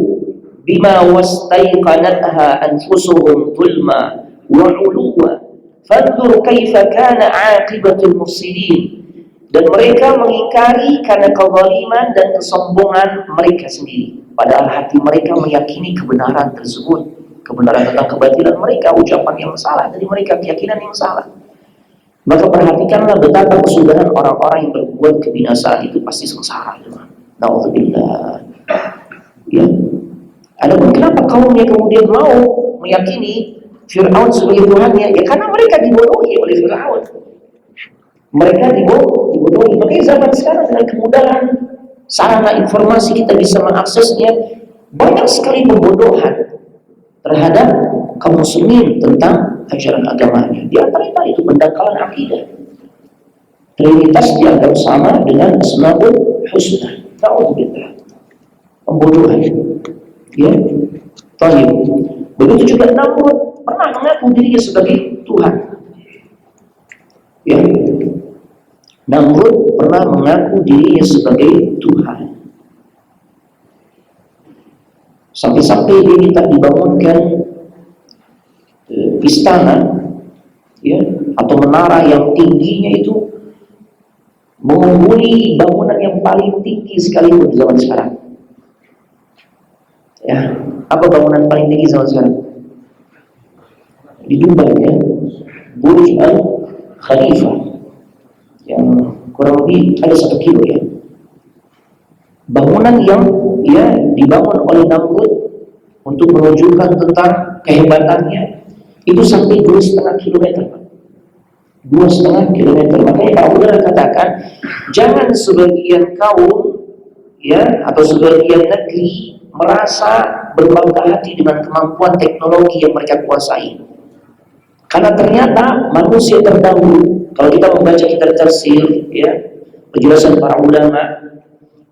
S1: bima wastaiqanatha anfusuhum zulma wa 'uluwa fanzur kaifa kana 'aqibatul mufsidin. Dan mereka mengingkari karena kezaliman dan kesombongan mereka sendiri, padahal hati mereka meyakini kebenaran tersebut, kebenaran tentang kebatilan mereka, ucapan yang salah dari mereka, keyakinan yang salah. Maka perhatikanlah betapa kesudahan orang-orang yang berbuat kebinasaan itu pasti sengsara. Na'udzubillah. Ya. Adapun kenapa kaumnya kemudian mau meyakini Fir'aun sebagai Tuhannya? Ya karena mereka dibodohi oleh Fir'aun. Mereka dibodohi. Makanya zaman sekarang dengan kemudahan sarana informasi kita bisa mengaksesnya, banyak sekali pembodohan terhadap kaum muslimin tentang ajaran agamanya. Di antaranya itu pendangkalan akidah. Trinitas dianggap sama dengan Asmaul Husna. Na'udzubillah. Pembodohan. Ya. Baik. Begitu juga Namrud pernah mengaku dirinya sebagai Tuhan. Ya. Namrud pernah mengaku dirinya sebagai Tuhan. Sampai-sampai dia minta dibangunkan istana, ya, atau menara yang tingginya itu mengungguli bangunan yang paling tinggi sekalipun di zaman sekarang. Ya, apa bangunan paling tinggi zaman sekarang? Di Dubai, ya, Burj Al Khalifa, yang kurang lebih ada 1 kilo, ya. Bangunan yang, ya, dibangun oleh Namrud untuk menunjukkan tentang kehebatannya itu sampai 2,5 kilometer. 2,5 kilometer. Makanya Pak Udara katakan, jangan sebagian kaum, ya, atau sebagian negeri merasa berbangga hati dengan kemampuan teknologi yang mereka kuasai. Karena ternyata manusia terdahulu, kalau kita membaca kitab tafsir, ya, penjelasan para ulama,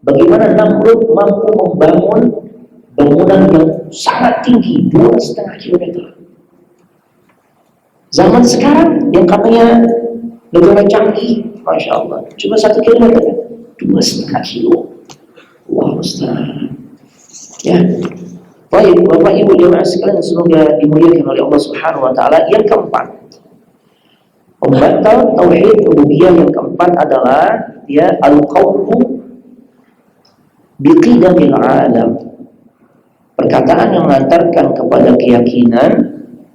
S1: bagaimana Namrud mampu membangun bangunan yang sangat tinggi 2,5 kilometer. Zaman sekarang yang katanya negara canggih, masya Allah, cuma 1 kilometer, 2,5 kilo. Wah, Ustaz. Ya. Baik, Bapak Ibu jemaah sekalian, semoga dimuliakan oleh Allah Subhanahu wa taala. Yang keempat, pembatal tauhid rububiyah yang keempat adalah, ya, al-qawlu biqidamil alam. Perkataan yang mengantarkan kepada keyakinan,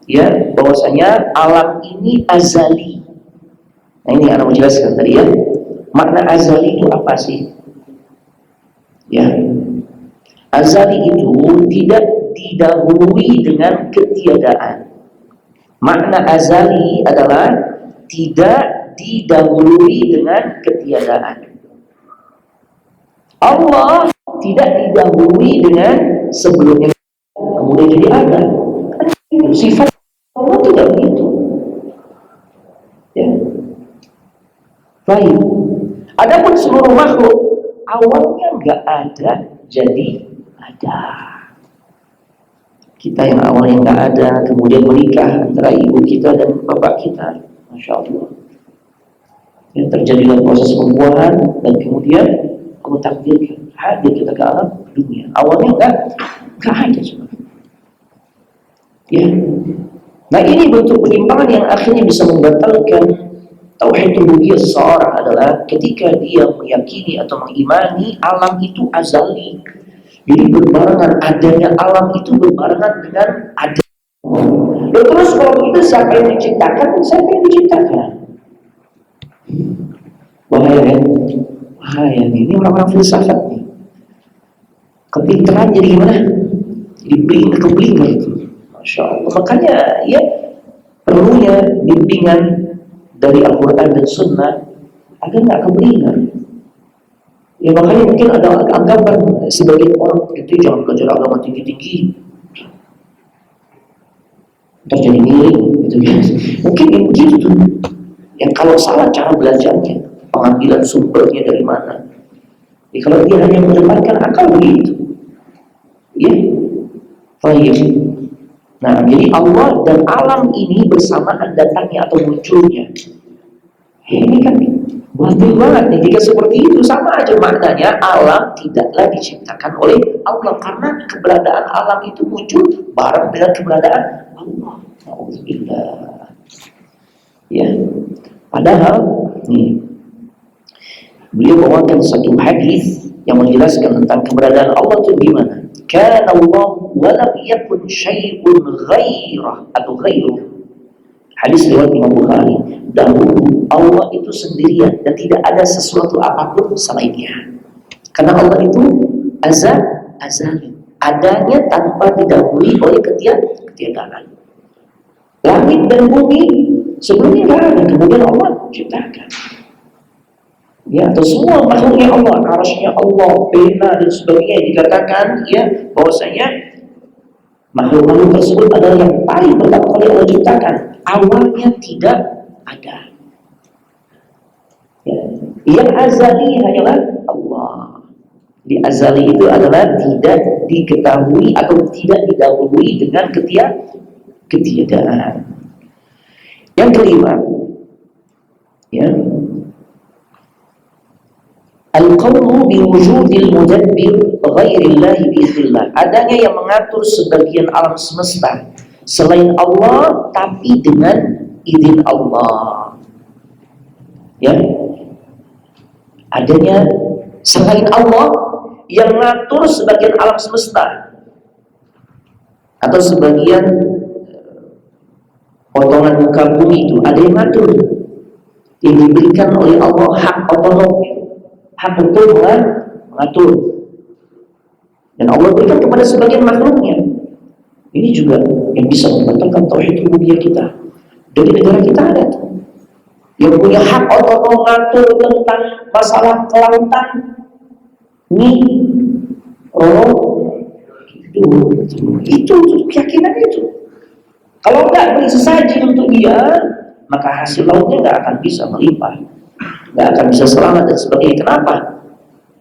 S1: ya, bahwasanya alam ini azali. Nah, ini anak mau jelaskan tadi, ya. Makna azali itu apa sih? Ya. Azali itu tidak didahului dengan ketiadaan. Makna azali adalah tidak didahului dengan ketiadaan. Allah tidak didahului dengan sebelumnya kemudian jadi ada. Sifat Allah tidak begitu. Ya. Baik. Adapun seluruh makhluk awalnya nggak ada jadi ada. Kita yang awalnya nggak ada, kemudian menikah antara ibu kita dan bapak kita, masya Allah. Ya, terjadilah proses pembuahan dan kemudian Allah takdirkan hadir kita ke alam dunia. Awalnya nggak ada cuma. Ya. Nah, ini bentuk penyimpangan yang akhirnya bisa membatalkan tauhid rububiyah seseorang adalah ketika dia meyakini atau mengimani alam itu azali. Jadi berbarengan, adanya alam itu berbarengan dengan ada. Lalu terus kalau itu siapa yang menciptakan dan siapa yang diciptakan? Bahaya, kan? Bahaya nih. Ini orang-orang filsafat nih. Kepintaran jadi gimana? Jadi keblinger itu. Masya Allah. Makanya, ya, perlunya bimbingan dari Al-Quran dan Sunnah agar nggak keblinger. Ya, makanya mungkin ada anggapan sebagian orang itu jangan belajar agama tinggi-tinggi, ntar jadi miring gitu ya. Mungkin yang begitu tuh. Yang kalau salah cara belajarnya, pengambilan sumbernya dari mana. Kalau dia hanya mengedepankan akal begitu, ya, baik. Nah, jadi Allah dan alam ini bersamaan datangnya atau munculnya. Ini kan batil banget nih. Jika seperti itu sama aja maknanya alam tidaklah diciptakan oleh Allah, karena keberadaan alam itu muncul bareng dengan keberadaan Allah. Alhamdulillah. Ya, padahal nih beliau bawakan satu hadis yang menjelaskan tentang keberadaan Allah itu gimana. Kana Allah wa lam yakun syai'un ghairah atau ghairuh. Hadis riwayat Imam Bukhari. Dahulu Allah itu sendirian dan tidak ada sesuatu apapun selainnya. Karena Allah itu azali, adanya tanpa didahului oleh ketiadaan. Langit dan bumi sebelumnya tidak ada, kemudian Allah ciptakan. Ya, atau semua makhluknya Allah, arasnya Allah, pena dan sebagainya, dikatakan ya bahwasanya makhluk-makhluk tersebut adalah yang paling pertama kali Allah ciptakan. Awalnya tidak ada. Ya. Yang azali hanyalah Allah. Di azali itu adalah tidak diketahui atau tidak didahului dengan ketiadaan. Yang kelima, ya, al-qawlu biwujudil mudabbir ghairillahi biiznillah. Adanya yang mengatur sebagian alam semesta selain Allah tapi dengan izin Allah. Ya. Adanya selain Allah yang mengatur sebagian alam semesta atau sebagian potongan muka bumi itu ada yang mengatur, yang diberikan oleh Allah hak otonom, hak untuk mengatur, dan Allah berikan kepada sebagian makhluknya. Ini juga yang bisa membatalkan tauhid rububiyah kita. Dari negara kita ada yang punya hak otonom mengatur tentang masalah kelautan, ini itu keyakinan itu. Kalau nggak beri sesaji untuk dia, maka hasil lautnya nggak akan bisa melimpah, nggak akan bisa selamat dan sebagainya. Kenapa?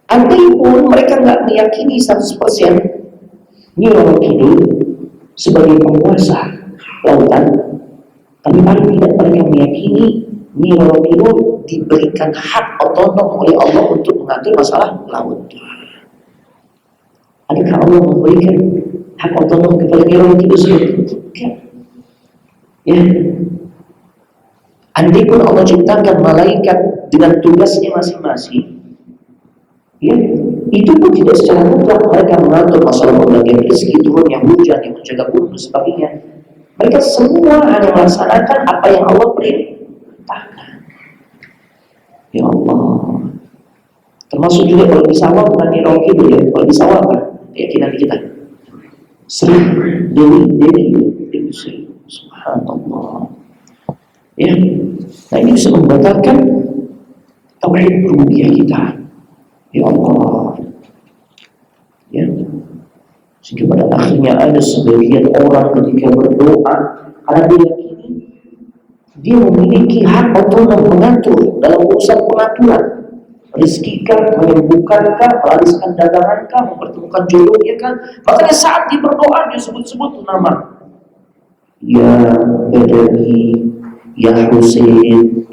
S1: Andai pun mereka nggak meyakini 100% Nyi Roro Kidul sebagai penguasa lautan, tapi paling tidak mereka meyakini Nyi Roro Kidul diberikan hak otonom oleh Allah untuk mengatur masalah laut. Adakah Allah memberikan hak otonom kepada Nyi Roro Kidul seperti itu? Ya. Andai pun Allah ciptakan malaikat dengan tugasnya masing-masing, ya, itu pun tidak secara mutlak mereka mengatur masalah pembagian rezeki, turunnya hujan, yang menjaga bumi dan sebagainya. Mereka semua hanya melaksanakan apa yang Allah perintahkan. Ya Allah. Termasuk juga kalau di sawah bukan di Roro Kidul ya, kalau di sawah apa keyakinan kita? Sri Dewi Subhanallah. Ya, nah ini bisa membatalkan tauhid rububiyah kita. Ya Allah. Ya. Sehingga pada akhirnya ada sebagian orang ketika berdoa karena dia yakini dia memiliki hak otonom mengatur dalam urusan pengaturan rezekikah, menyembuhkankah, melariskan dagangankah, mempertemukan jodohnya kan. Makanya saat dia berdoa dia sebut-sebut nama ya Badawi, ya Husain,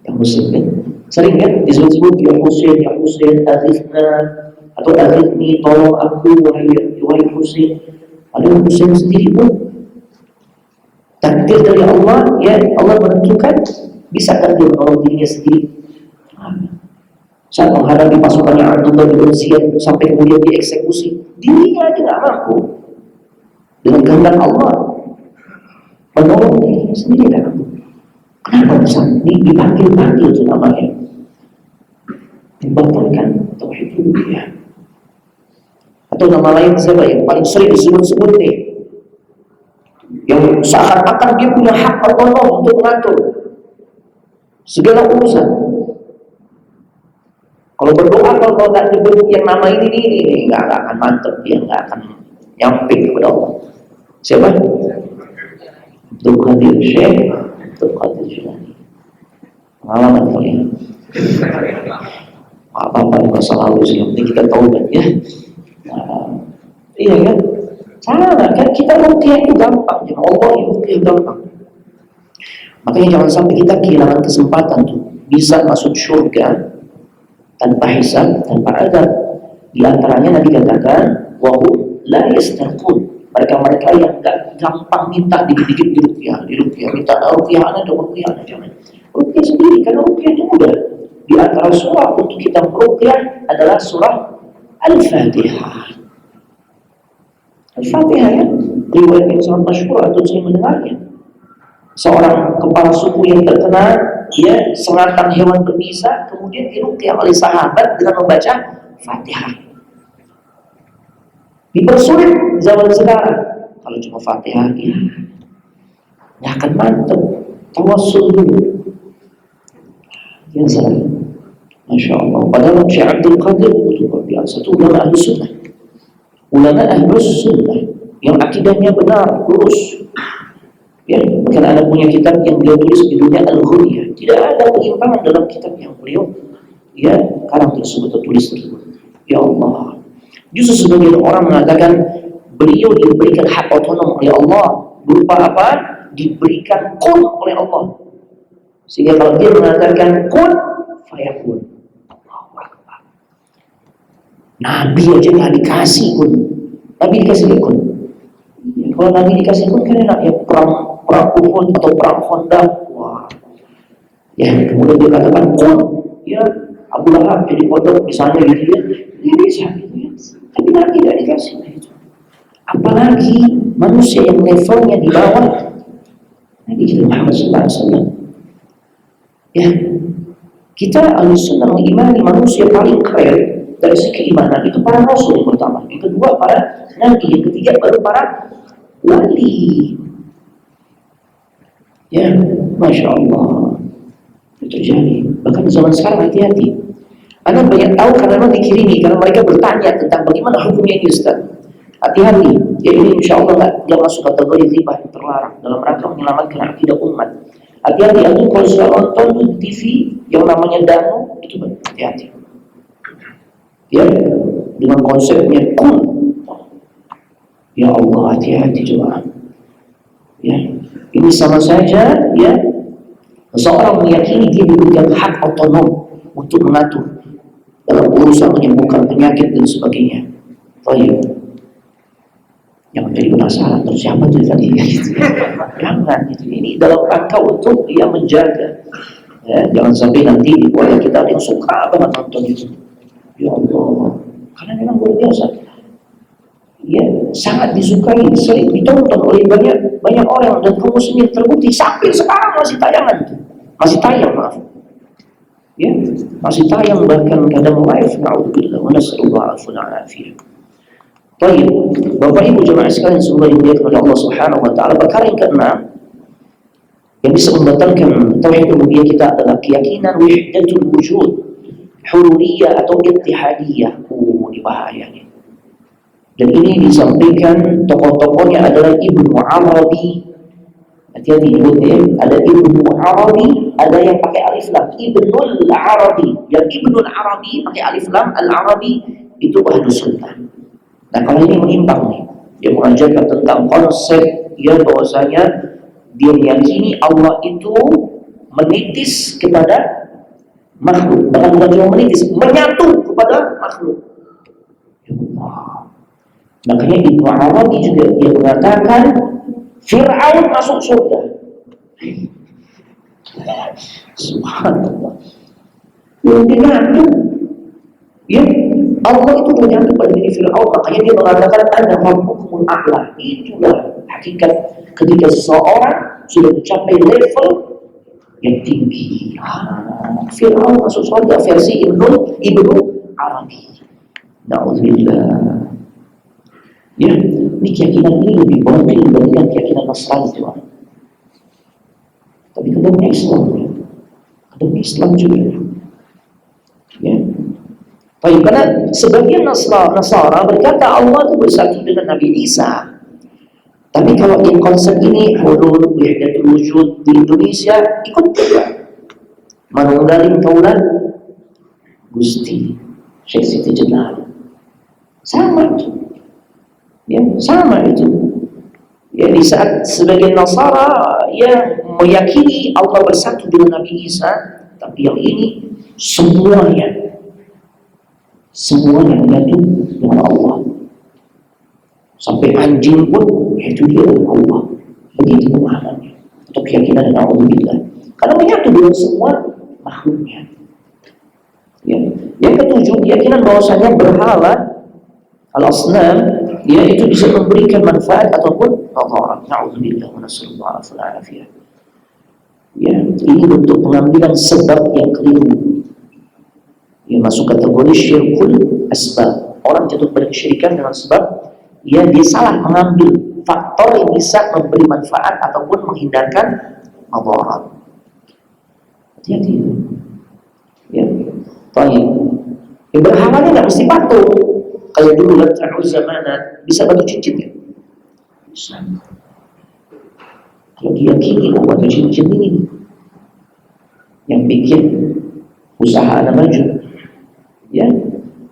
S1: ya Husain kan sering kan disebut-sebut ya Husain aghithna atau aghithni, tolong aku wahai Husain. Ada Husain sendiri pun takdir dari Allah, ya Allah menentukan bisa kan dia menolong dirinya sendiri. Saat menghadapi pasukannya Abdullah bin Ziyad sampai kemudian dieksekusi, dirinya aja nggak mampu. Dengan kehendak Allah menolong dirinya sendiri kan? Kenapa bisa dipanggil-panggil itu namanya? Dibatalkan tauhid rububiyah. Atau nama lain siapa yang paling sering disebut-sebut nih? Yang seakan-akan dia punya hak otonom untuk mengatur segala urusan. Kalau berdoa kalau nggak nyebut yang nama ini nggak akan mantep, dia nggak akan nyampe kepada Allah. Siapa? Abdul Qadir Syekh, Abdul Qadir Jilani. Pengalaman kalian. apa-apa di masa lalu sih, yang penting kita taubat ya. Iya kan? Salah kan? Kita ruqyah itu gampang, ya Allah ya ruqyah gampang. Makanya jangan sampai kita kehilangan kesempatan tuh bisa masuk surga tanpa hisab, tanpa adab. Di antaranya Nabi katakan, wahum la yastarqun. Mereka-mereka yang gak gampang minta dikit-dikit di ruqyah, minta ruqyah ana dong, ruqyah ana, jangan. Ruqyah sendiri, karena ruqyah itu mudah. Di antara surah untuk kita meruqyah adalah surah Al-Fatihah. Al-Fatihah ya, riwayat yang sangat masyhur atau saya mendengarnya. Seorang kepala suku yang terkenal, dia sengatan hewan berbisa, kemudian diruqyah oleh sahabat dengan membaca Fatihah. Dipersulit zaman sekarang. Kalau cuma Fatihah, ya nggak akan mantap. Tawassul dulu. Biasa. Masya Allah. Padahal Syekh Abdul Qadir itu luar biasa. Itu ulama Ahlus Sunnah. Ulama Ahlus Sunnah yang akidahnya benar, lurus. Ya, bahkan ada punya kitab yang beliau tulis judulnya Al-Ghunyah. Tidak ada penyimpangan dalam kitab yang beliau karang tersebut tertulis tersebut. Ya Allah. Justru sebagian orang mengatakan beliau diberikan hak otonom oleh Allah berupa apa? Diberikan kun oleh Allah. Sehingga kalau dia mengatakan kun, fayakun. Allahu Akbar. Nabi aja nggak dikasih kun. Nabi dikasih kun. Ya, kalau Nabi dikasih kun kan enak ya, perang Uhud atau perang Khandaq. Wah. Ya, kemudian dia katakan kun, ya Abu Lahab jadi kodok misalnya gitu ya. Dia bisa gitu ya. Tapi Nabi tidak dikasih gitu. Apalagi manusia yang levelnya di bawah Nabi kita Muhammad SAW. Ya, kita Ahlus Sunnah mengimani manusia paling keren dari segi keimanan itu para Rasul yang pertama, yang kedua para Nabi, yang ketiga baru para wali. Ya, Masya Allah itu terjadi. Bahkan zaman sekarang hati-hati. Anda banyak tahu karena memang dikirimi, karena mereka bertanya tentang bagaimana hukumnya ini Ustaz. Hati-hati, ya ini insya Allah nggak masuk kategori ghibah yang terlarang dalam rangka menyelamatkan akidah umat. Hati-hati, antum kalau sudah nonton di TV yang namanya Danu, itu hati-hati. Ya, dengan konsepnya kun. Ya Allah, hati-hati coba. Ya, ini sama saja ya seseorang meyakini dia diberikan hak otonom untuk mengatur dalam urusan menyembuhkan penyakit dan sebagainya. Baik. Yang menjadi penasaran terus siapa tuh tadi gitu. Jangan gitu. Ini dalam rangka untuk dia menjaga. Ya, jangan sampai nanti di keluarga kita ada yang suka banget nonton itu. Ya Allah, karena memang luar biasa. Ya, sangat disukai, sering ditonton oleh banyak orang dan kaum muslimin terbukti sampai sekarang masih tayangan tuh. Masih tayang, maaf. Ya, masih tayang bahkan kadang live. Na'udzubillah wa nas'alullah al-afiyah. Baik, Bapak Ibu jemaah sekalian semoga dimuliakan oleh Allah Subhanahu wa taala. Perkara yang keenam yang bisa membatalkan tauhid rububiyah kita adalah keyakinan wahdatul wujud, hululiyah atau ittihadiyah. Ini bahaya nih. Dan ini disampaikan tokoh-tokohnya adalah Ibnu Arabi. Hati-hati nyebutnya, ada Ibnu Arabi, ada yang pakai alif lam, Ibnul Arabi. Yang Ibnul Arabi pakai alif lam, Al-Arabi itu Ahlus Sunnah. Nah kalau ini menyimpang nih, dia mengajarkan tentang konsep ya bahwasanya dia meyakini Allah itu menitis kepada makhluk, bahkan bukan cuma menitis, menyatu kepada makhluk. Ya Allah. Makanya Ibnu Arabi juga dia mengatakan Fir'aun masuk surga. Subhanallah. Yang menyatu, ya Allah itu menyatu pada diri Fir'aun. Makanya dia mengatakan ana rabbukumul a'la. Itulah hakikat ketika seseorang sudah mencapai level yang tinggi. Fir'aun masuk surga versi Ibnu Arabi. Na'udzubillah. Ya, ini keyakinan ini lebih baik dibandingkan keyakinan Nasrani juga. Tapi kedua Islam, kedua Islam juga. Ya, baik, karena sebagian Nasara berkata Allah itu bersatu dengan Nabi Isa. Tapi kalau in konsep ini hulul wahdatul wujud di Indonesia ikut juga. Manunggalin kaulan Gusti Syekh Siti Jenar. Sama itu. Ya, sama itu. Ya, di saat sebagian Nasara ya meyakini Allah bersatu dengan Nabi Isa, tapi yang ini semuanya menyatu dengan Allah. Sampai anjing pun itu dia dengan Allah. Begitu pemahamannya. Untuk keyakinan dan Alhamdulillah. Karena menyatu dengan semua makhluknya. Ya. Yang ketujuh, keyakinan bahwasanya berhala al-asnam, ya, itu bisa memberikan manfaat ataupun madarat. Na'udzubillah wa nasallallahu alaihi. Ya, ini bentuk pengambilan sebab yang keliru. Ya, masuk kategori syirkul asbab. Orang jatuh pada kesyirikan dengan sebab ya dia salah mengambil faktor yang bisa memberi manfaat ataupun menghindarkan madarat. Hati-hati. Ya, baik. Ya, berhalanya nggak mesti patung. Kayak dulu Lat'ul Zamanat bisa batu cincin ya? Bisa. Kalau diyakini batu cincin ini yang bikin usaha Anda maju. Ya,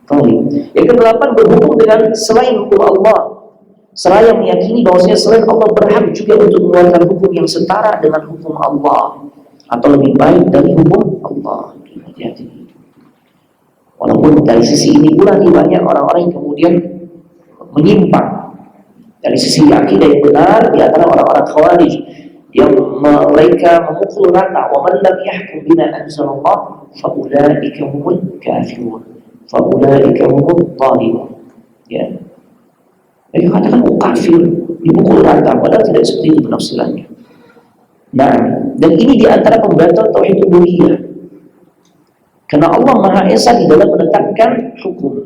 S1: baik. Yang kedelapan, berhubung dengan selain hukum Allah, seraya meyakini bahwasanya selain Allah berhak juga untuk mengeluarkan hukum yang setara dengan hukum Allah atau lebih baik dari hukum Allah. Hati-hati. Walaupun dari sisi ini pula banyak orang-orang yang kemudian menyimpang dari sisi akidah yang benar, di antara orang-orang Khawarij yang mereka memukul rata, wa man lam yahkum bima anzalallah fa ulaika humul kafirun fa ulaika humul zalimun. Ya. Mereka katakan kafir, dipukul rata, padahal tidak seperti itu penafsirannya. Nah, dan ini di antara pembatal tauhid uluhiyah. Karena Allah Maha Esa di dalam menetapkan hukum.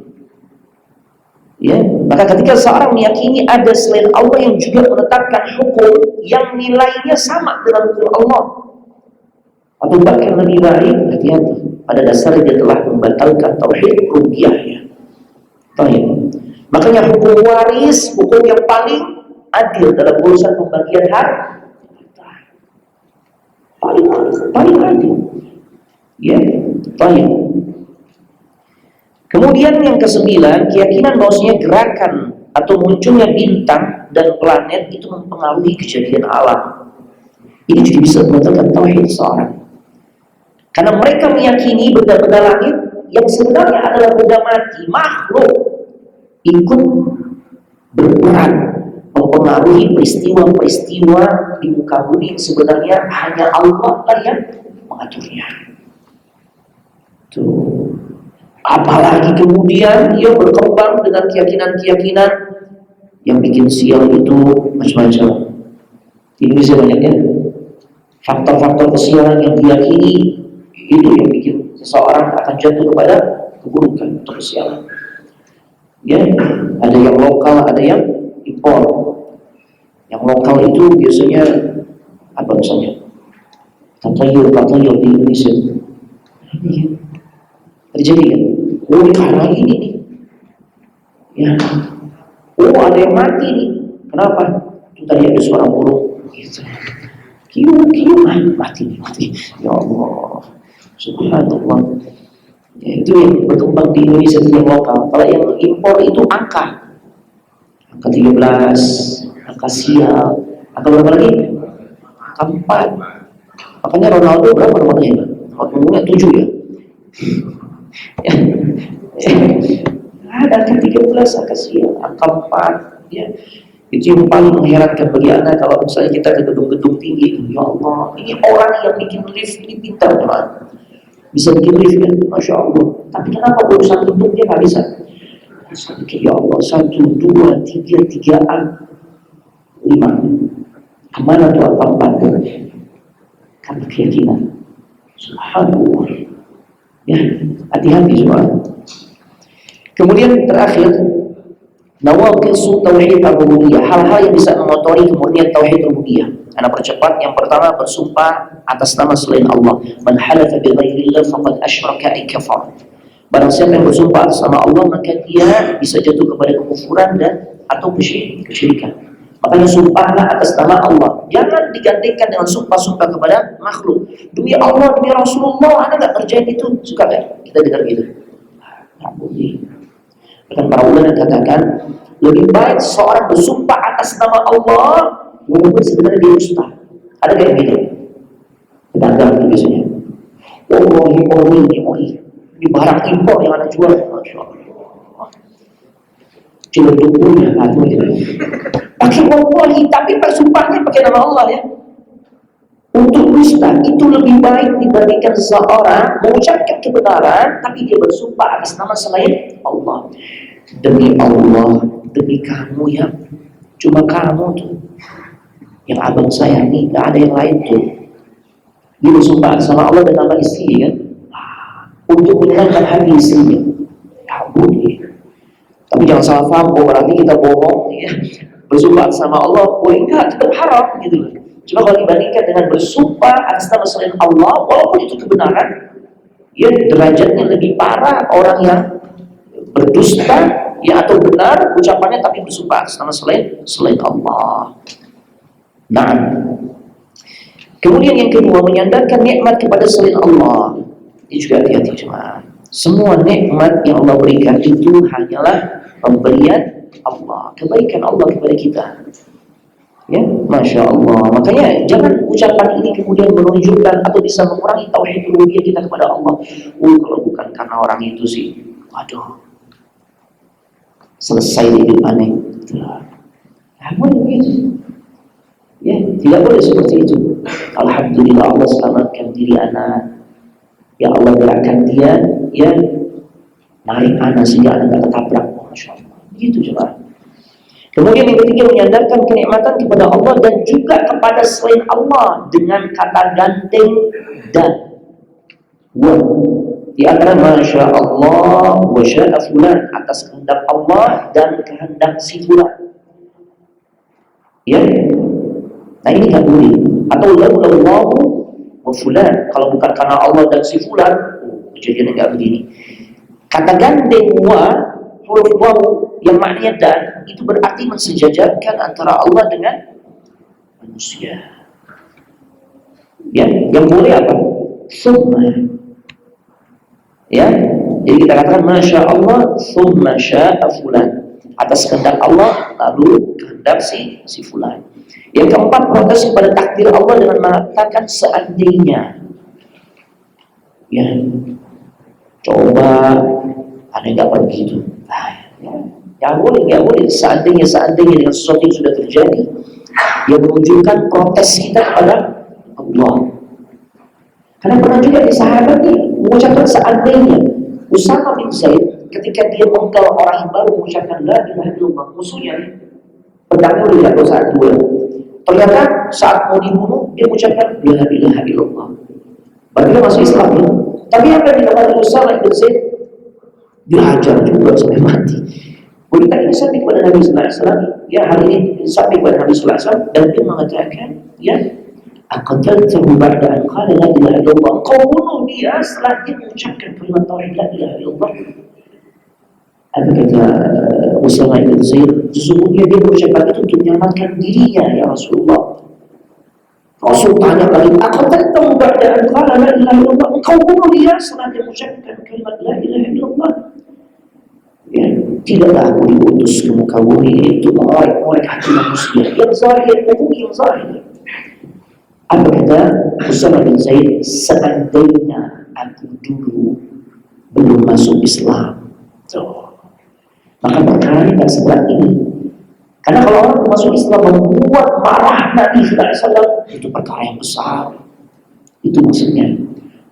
S1: Ya, maka ketika seorang meyakini ada selain Allah yang juga menetapkan hukum yang nilainya sama dengan hukum Allah, atau bahkan lebih baik, hati-hati. Pada dasarnya dia telah membatalkan tauhid rububiyahnya. Baik. Makanya hukum waris, hukum yang paling adil dalam urusan pembagian harta, paling adil. Ya, baik. Kemudian yang kesembilan, keyakinan bahwasanya gerakan atau munculnya bintang dan planet itu mempengaruhi kejadian alam. Ini juga bisa membatalkan tauhid seorang. Karena mereka meyakini benda-benda langit yang sebenarnya adalah benda mati, makhluk, ikut berperan mempengaruhi peristiwa-peristiwa di muka bumi. Sebenarnya hanya Allah lah yang mengaturnya. Tuh. Apalagi kemudian ia berkembang dengan keyakinan-keyakinan yang bikin sial itu macam-macam. Di Indonesia banyaknya faktor-faktor kesialan yang diyakini itu yang bikin seseorang akan jatuh kepada keburukan atau kesialan. Ya, ada yang lokal, ada yang impor. Yang lokal itu biasanya apa misalnya? Tatayur di Indonesia. Terjadi kan? Oh, karena ini nih. Ya. Oh, ada yang mati nih. Kenapa? Itu tadi ada suara burung. Gitu. Kiu, mati. Ya Allah. Subhanallah. Ya, itu yang berkembang di Indonesia itu yang lokal. Kalau yang impor itu angka 13, angka sial, angka berapa lagi? Angka 4. Makanya Ronaldo berapa nomornya? Nomornya 7 ya. Ada angka 13, angka sial, angka 4 ya. Itu yang paling mengherankan bagi Anda kalau misalnya kita ke gedung-gedung tinggi. Ya Allah, ini orang yang bikin lift ini pintar teman. Bisa bikin lift kan, Masya Allah. Tapi kenapa urusan bentuknya nggak bisa? Ya Allah, 1, 2, 3, 5. Kemana tuh apa? Karena keyakinan. Subhanallah. Ya, hati-hati semua. Kemudian terakhir, nawaqisu tauhid rububiyah, hal-hal yang bisa mengotori kemurnian tauhid rububiyah. Anda percepat. Yang pertama, bersumpah atas nama selain Allah. Man halafa bi ghairillah faqad asyraka ay kafar. Barang siapa yang bersumpah atas nama Allah, maka dia bisa jatuh kepada kekufuran dan atau kesyirikan. Makanya sumpahlah atas nama Allah. Jangan digantikan dengan sumpah-sumpah kepada makhluk. Demi Allah, demi Rasulullah, Anda nggak kerjain itu. Suka nggak kita dengar gitu? boleh. Bahkan para ulama katakan lebih baik seorang bersumpah atas nama Allah walaupun sebenarnya dia dusta. Ada kayak gitu. Pedagang itu biasanya. Wallahi, ini barang impor yang ada jual, masya Allah. Cuma tubuhnya, pakai wallahi, tapi bersumpahnya pakai nama Allah ya. Untuk dusta itu lebih baik dibandingkan seseorang mengucapkan kebenaran tapi dia bersumpah atas nama selain Allah. Demi Allah, demi kamu ya, cuma kamu tuh yang abang sayangi, gak ada yang lain tuh. Dia bersumpah sama Allah dan nama istri kan, untuk menyenangkan hati istrinya. Ya boleh. Tapi jangan salah paham, berarti kita bohong ya. Bersumpah sama Allah, boleh enggak? Tetap haram gitu loh. Cuma kalau dibandingkan dengan bersumpah atas nama selain Allah, walaupun itu kebenaran, ya derajatnya lebih parah orang yang berdusta, ya atau benar ucapannya tapi bersumpah atas nama selain Allah. Nah, kemudian yang kedua, menyandarkan nikmat kepada selain Allah. Ini juga hati-hati cuma. Semua nikmat yang Allah berikan itu hanyalah pemberian Allah, kebaikan Allah kepada kita. Ya, masya Allah. Makanya jangan ucapan ini kemudian menunjukkan atau bisa mengurangi tauhid rububiyah kita kepada Allah. Kalau bukan karena orang itu sih, waduh, selesai di hidup aneh. Namun begitu. Ya, tidak boleh seperti itu. Alhamdulillah Allah selamatkan diri anak. Ya Allah gerakkan dia, ya narik anak sehingga anak tidak tertabrak. Masya Allah. Begitu coba. Kemudian yang ketiga, menyandarkan kenikmatan kepada Allah dan juga kepada selain Allah dengan kata gandeng dan wa. Di antara masya Allah wa sya'a fulan, atas kehendak Allah dan kehendak si fulan. Ya. Nah ini nggak boleh. Atau laulallahu wa fulan, kalau bukan karena Allah dan si fulan, kejadiannya nggak begini. Kata gandeng wa, huruf waw yang maknanya dan, itu berarti mensejajarkan antara Allah dengan manusia. Ya, yang boleh apa? Summa. Ya, jadi kita katakan masya Allah, summa sya'a fulan, atas kehendak Allah lalu kehendak si fulan. Yang keempat, protes kepada takdir Allah dengan mengatakan seandainya. Ya, coba ada nggak begitu? Ya boleh, nggak boleh. Seandainya dengan sesuatu yang sudah terjadi, yang menunjukkan protes kita kepada Allah. Karena pernah juga di sahabat nih mengucapkan seandainya. Usama bin Zaid ketika dia menggal orang yang baru mengucapkan la ilaha illallah, musuhnya pedangnya udah jatuh saat duel. Ternyata saat mau dibunuh dia mengucapkan la ilaha illallah. Berarti dia masuk Islam ya. Tapi apa yang dilakukan Usama bin Zaid? Dihajar juga sampai mati. Berita ini sampai kepada Nabi Sallallahu Alaihi Wasallam. Ya, hari ini sampai kepada Nabi Sallallahu Alaihi Wasallam dan dia mengatakan, ya, aqataltahu ba'da an qala la ilaha illallah. Kau bunuh dia setelah dia mengucapkan kalimat tauhid la ilaha illallah. Apa kata Usama bin Zaid? Sesungguhnya dia mengucapkan itu untuk menyelamatkan dirinya, ya Rasulullah. Rasul tanya lagi, aqataltahu ba'da an qala la ilaha illallah. Kau bunuh dia setelah dia mengucapkan kalimat la ilaha illallah. Ya, tidaklah aku diutus ke muka bumi ini untuk mengorek-ngorek hati manusia yang zahir, yang zahir. Apa kata Usama bin Zaid? Seandainya aku dulu belum masuk Islam, maka perkara tidak seberat ini. Karena kalau orang masuk Islam membuat marah Nabi Sallallahu Alaihi Wasallam, itu perkara yang besar. Itu maksudnya.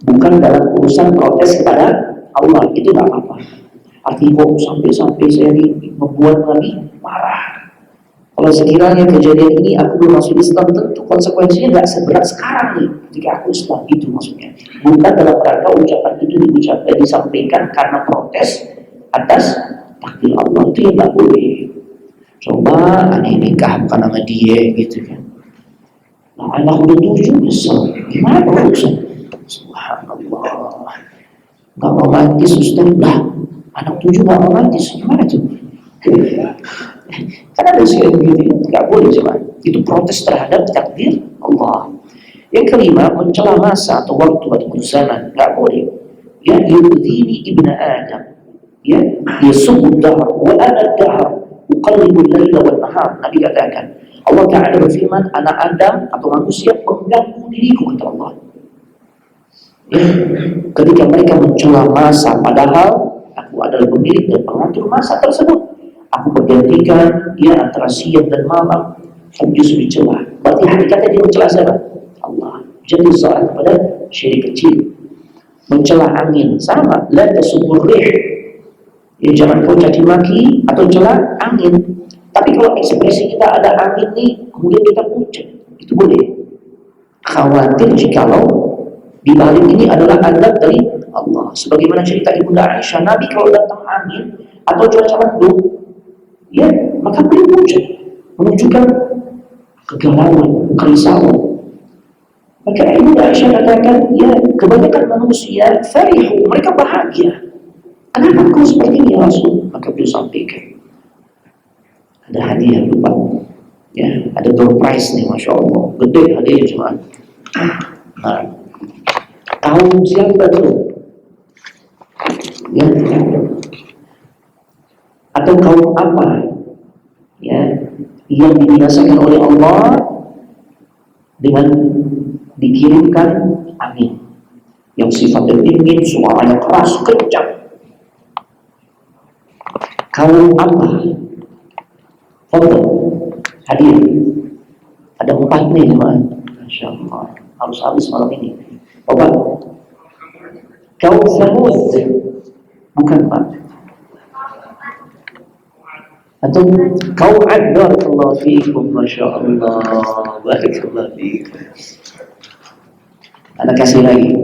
S1: Bukan dalam urusan protes kepada Allah, itu tidak apa-apa. Artinya kok sampai saya membuat Nabi marah. Kalau sekiranya kejadian ini aku belum masuk Islam, tentu konsekuensinya tidak seberat sekarang nih ketika aku Islam. Itu maksudnya. Bukan dalam rangka ucapan itu disampaikan karena protes atas takdir Allah. Itu yang tidak boleh. Coba aneh nikah bukan sama dia gitu kan. Nah, anak udah 7 besar. Gimana urusan? Subhanallah. Gak romantis Ustaz lah. Anak 7 gak romantis, gimana tuh? Karena ada sekali begitu, gak boleh coba. Itu protes terhadap takdir Allah. Yang kelima, mencela masa atau waktu atau zaman, gak boleh. Ya, yudhini ibna Adam. Ya, dia subud dahar wa ana dahar uqallibul laila wan nahar. Nabi katakan, Allah Ta'ala berfirman, anak Adam atau manusia mengganggu diriku, kata Allah. Ya, ketika mereka mencela masa, padahal aku adalah pemilik dan pengatur masa tersebut. Aku bergantikan ya antara siang dan malam, tapi justru dicela. Berarti hakikatnya dia mencela siapa? Allah. Jadi saat kepada syirik kecil, mencela angin sama, la tasubur rih. Ya, jangan kau caci maki atau cela angin. Tapi kalau ekspresi kita ada angin nih, kemudian kita pucat, itu boleh. Khawatir jikalau di balik ini adalah adab dari Allah. Sebagaimana cerita Ibunda Aisyah, Nabi kalau datang angin atau cuaca mendung, ya maka beliau pucat, menunjukkan kegalauan, kerisauan. Maka Ibunda Aisyah katakan, ya kebanyakan manusia farihu, mereka bahagia. Kenapa kau seperti ini ya Rasul? Maka beliau sampaikan, ada hadiah lupa, ya ada door prize nih, masya Allah, gede hadiah cuma. Nah, kaum siapa tuh? Ya, atau kaum apa? Ya, yang dibinasakan oleh Allah dengan dikirimkan angin yang sifatnya dingin, suaranya keras, kencang. Kaum apa? Foto, hadiah. Ada 4 nih teman. Masya Allah, harus habis malam ini. Obat. Kaum Samud, bukan Pak. Atau kaum Ad, barakallahu fiikum, Masya Allah, barakallahu fiikum. Anda kasih lagi.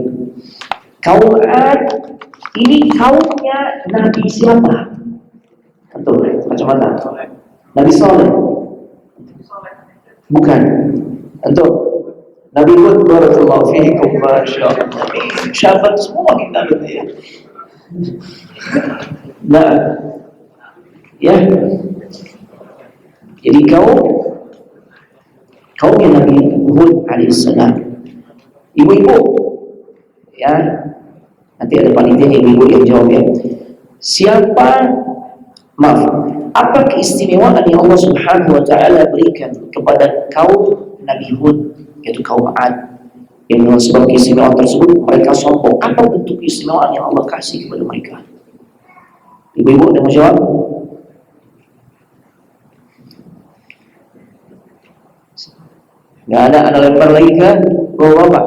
S1: Kaum Ad, ini kaumnya Nabi siapa? Betul, kacamata. Nabi Saleh. Bukan. Betul. Nabi Hud, barakallahu fiikum, masyaallah. Syafaat semua kita gitu ya. Nah, ya. Jadi kaumnya Nabi Hud alaihissalam. Ibu-ibu, ya. Nanti ada panitia ibu-ibu yang jawab ya. Apa keistimewaan yang Allah Subhanahu wa Ta'ala berikan kepada kaum Nabi Hud, yaitu kaum Ad, yang dengan sebab keistimewaan tersebut mereka sombong? Apa bentuk keistimewaan yang Allah kasih kepada mereka? Ibu-ibu ada mau jawab? Nggak ada, anda lempar lagi ke bapak.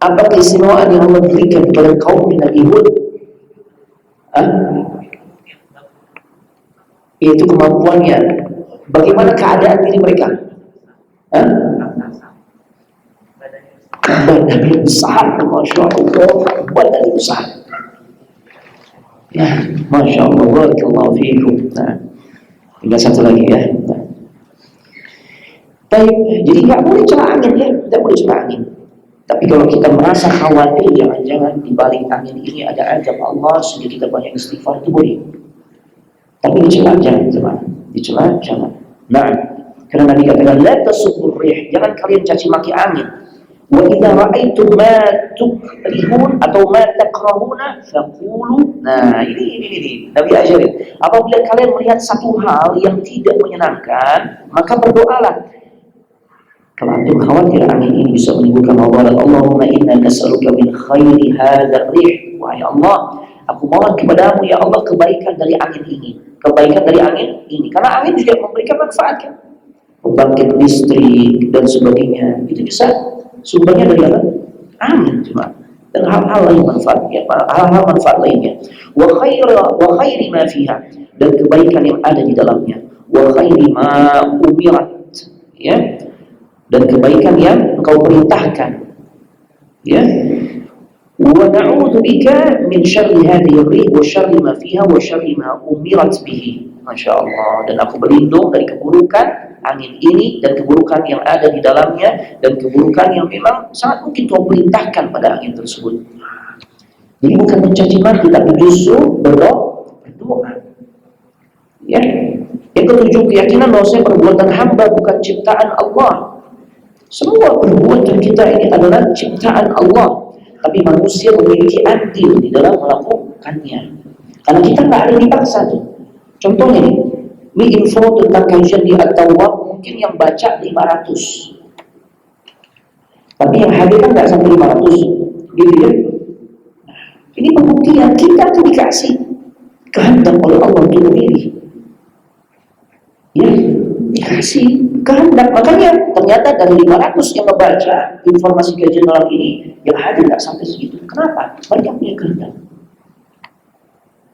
S1: Apa keistimewaan yang Allah berikan kepada kaum Nabi Hud? Yaitu kemampuannya. Bagaimana keadaan diri mereka? Badannya besar, masya Allah, badannya besar. Ya, masya Allah, barakallahu fiikum. Nah, tinggal satu lagi ya. Nah. Baik, jadi nggak boleh celah angin ya, tidak boleh celah angin. Tapi kalau kita merasa khawatir, jangan-jangan di balik angin ini ada azab Allah sehingga kita banyak istighfar, itu boleh. Tapi dicela jangan, dicela jangan. Nah, karena Nabi katakan la tasubur rih, jangan kalian caci maki angin. Wa idza ra'aitum ma tukrihun atau ma takrahuna faqulu. Nah, ini Nabi ajarin. Apabila kalian melihat satu hal yang tidak menyenangkan, maka berdoalah. Kalau antum khawatir angin ini bisa menimbulkan madarat, Allahumma inna nas'aluka min khairi hadzal rih. Wahai Allah, aku mohon kepadamu ya Allah kebaikan dari angin ini, kebaikan dari angin ini. Karena angin juga memberikan manfaat kan, pembangkit listrik dan sebagainya. Itu bisa sumbernya dari apa? Angin cuma. Dan hal-hal lain manfaat, ya, hal-hal manfaat lainnya. Wa khairi ma fiha, dan kebaikan yang ada di dalamnya. Wa khairi ma umirat, ya. Dan kebaikan yang engkau perintahkan, ya. Wa na'udzu bika min syarri hadhihi ar-rih wa syarri ma fiha wa syarri ma umirat bihi. Masyaallah. Dan aku berlindung dari keburukan angin ini dan keburukan yang ada di dalamnya dan keburukan yang memang sangat mungkin kau perintahkan pada angin tersebut. Jadi bukan mencaci maki, tapi justru berdoa. Ya. Yang ketujuh, keyakinan bahwa perbuatan hamba bukan ciptaan Allah. Semua perbuatan kita ini adalah ciptaan Allah, tapi manusia memiliki andil di dalam melakukannya. Karena kita nggak ada dipaksa tuh. Contohnya nih, info tentang kajian di At-Tawwab mungkin yang baca 500, tapi yang hadir kan nggak sampai 500, gitu ya. Ini pembuktian kita tuh dikasih kehendak oleh Allah untuk memilih. Ya, dikasih kehendak. Makanya ternyata dari 500 yang membaca informasi kajian malam ini, yang hadir nggak sampai segitu. Kenapa? Mereka punya kehendak.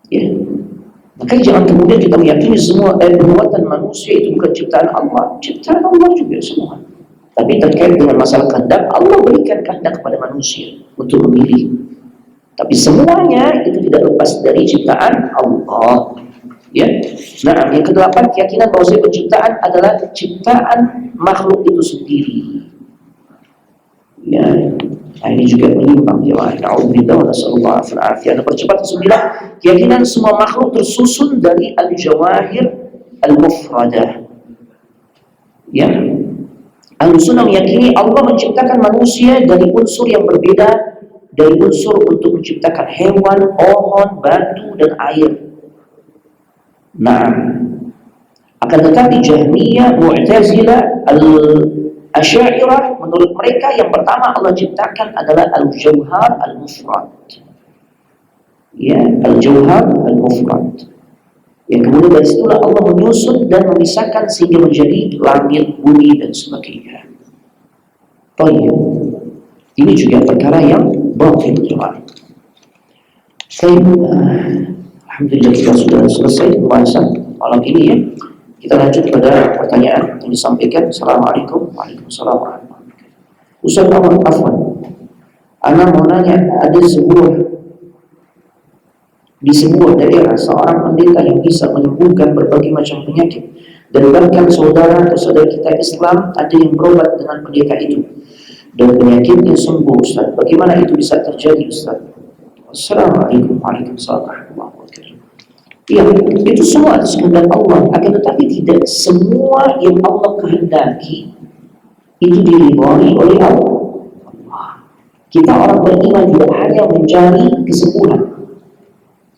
S1: Ya, makanya jangan kemudian kita meyakini semua perbuatan manusia itu bukan ciptaan Allah. Ciptaan Allah juga semua. Tapi terkait dengan masalah kehendak, Allah berikan kehendak kepada manusia untuk memilih. Tapi semuanya itu tidak lepas dari ciptaan Allah. Ya. Nah, yang kedelapan, keyakinan bahwa penciptaan adalah ciptaan makhluk itu sendiri. Ya. Nah, ini juga menyimpang jemaah. Na'udzubillah wa nasallallahu alaihi wasallam. Percepat sembilan, keyakinan semua makhluk tersusun dari al-jawahir al-mufradah. Ya. Ahlussunnah meyakini Allah menciptakan manusia dari unsur yang berbeda dari unsur untuk menciptakan hewan, pohon, batu, dan air. Nah, akan tetapi Jahmiyah, Mu'tazilah, Al-Asy'ariyah, menurut mereka yang pertama Allah ciptakan adalah Al-Jauhar Al-Mufrad. Ya, Al-Jauhar Al-Mufrad. Yang kemudian dari situlah Allah menyusun dan memisahkan sehingga menjadi langit, bumi, dan sebagainya. Baik. Ini juga perkara yang batil, jemaah. Alhamdulillah kita sudah selesai pembahasan malam ini ya. Kita lanjut pada pertanyaan yang disampaikan. Assalamualaikum warahmatullahi wabarakatuh. Ustaz Ahmad Afwan, ana mau nanya, ada di sebuah daerah seorang pendeta yang bisa menyembuhkan berbagai macam penyakit, dan bahkan saudara atau saudara kita Islam ada yang berobat dengan pendeta itu dan penyakitnya sembuh, Ustaz. Bagaimana itu bisa terjadi, Ustaz? Assalamualaikum warahmatullahi wabarakatuh. Ya, itu semua atas kehendak Allah. Akan tetapi tidak semua yang Allah kehendaki itu diridhoi oleh Allah. Kita orang beriman tidak hanya mencari kesembuhan,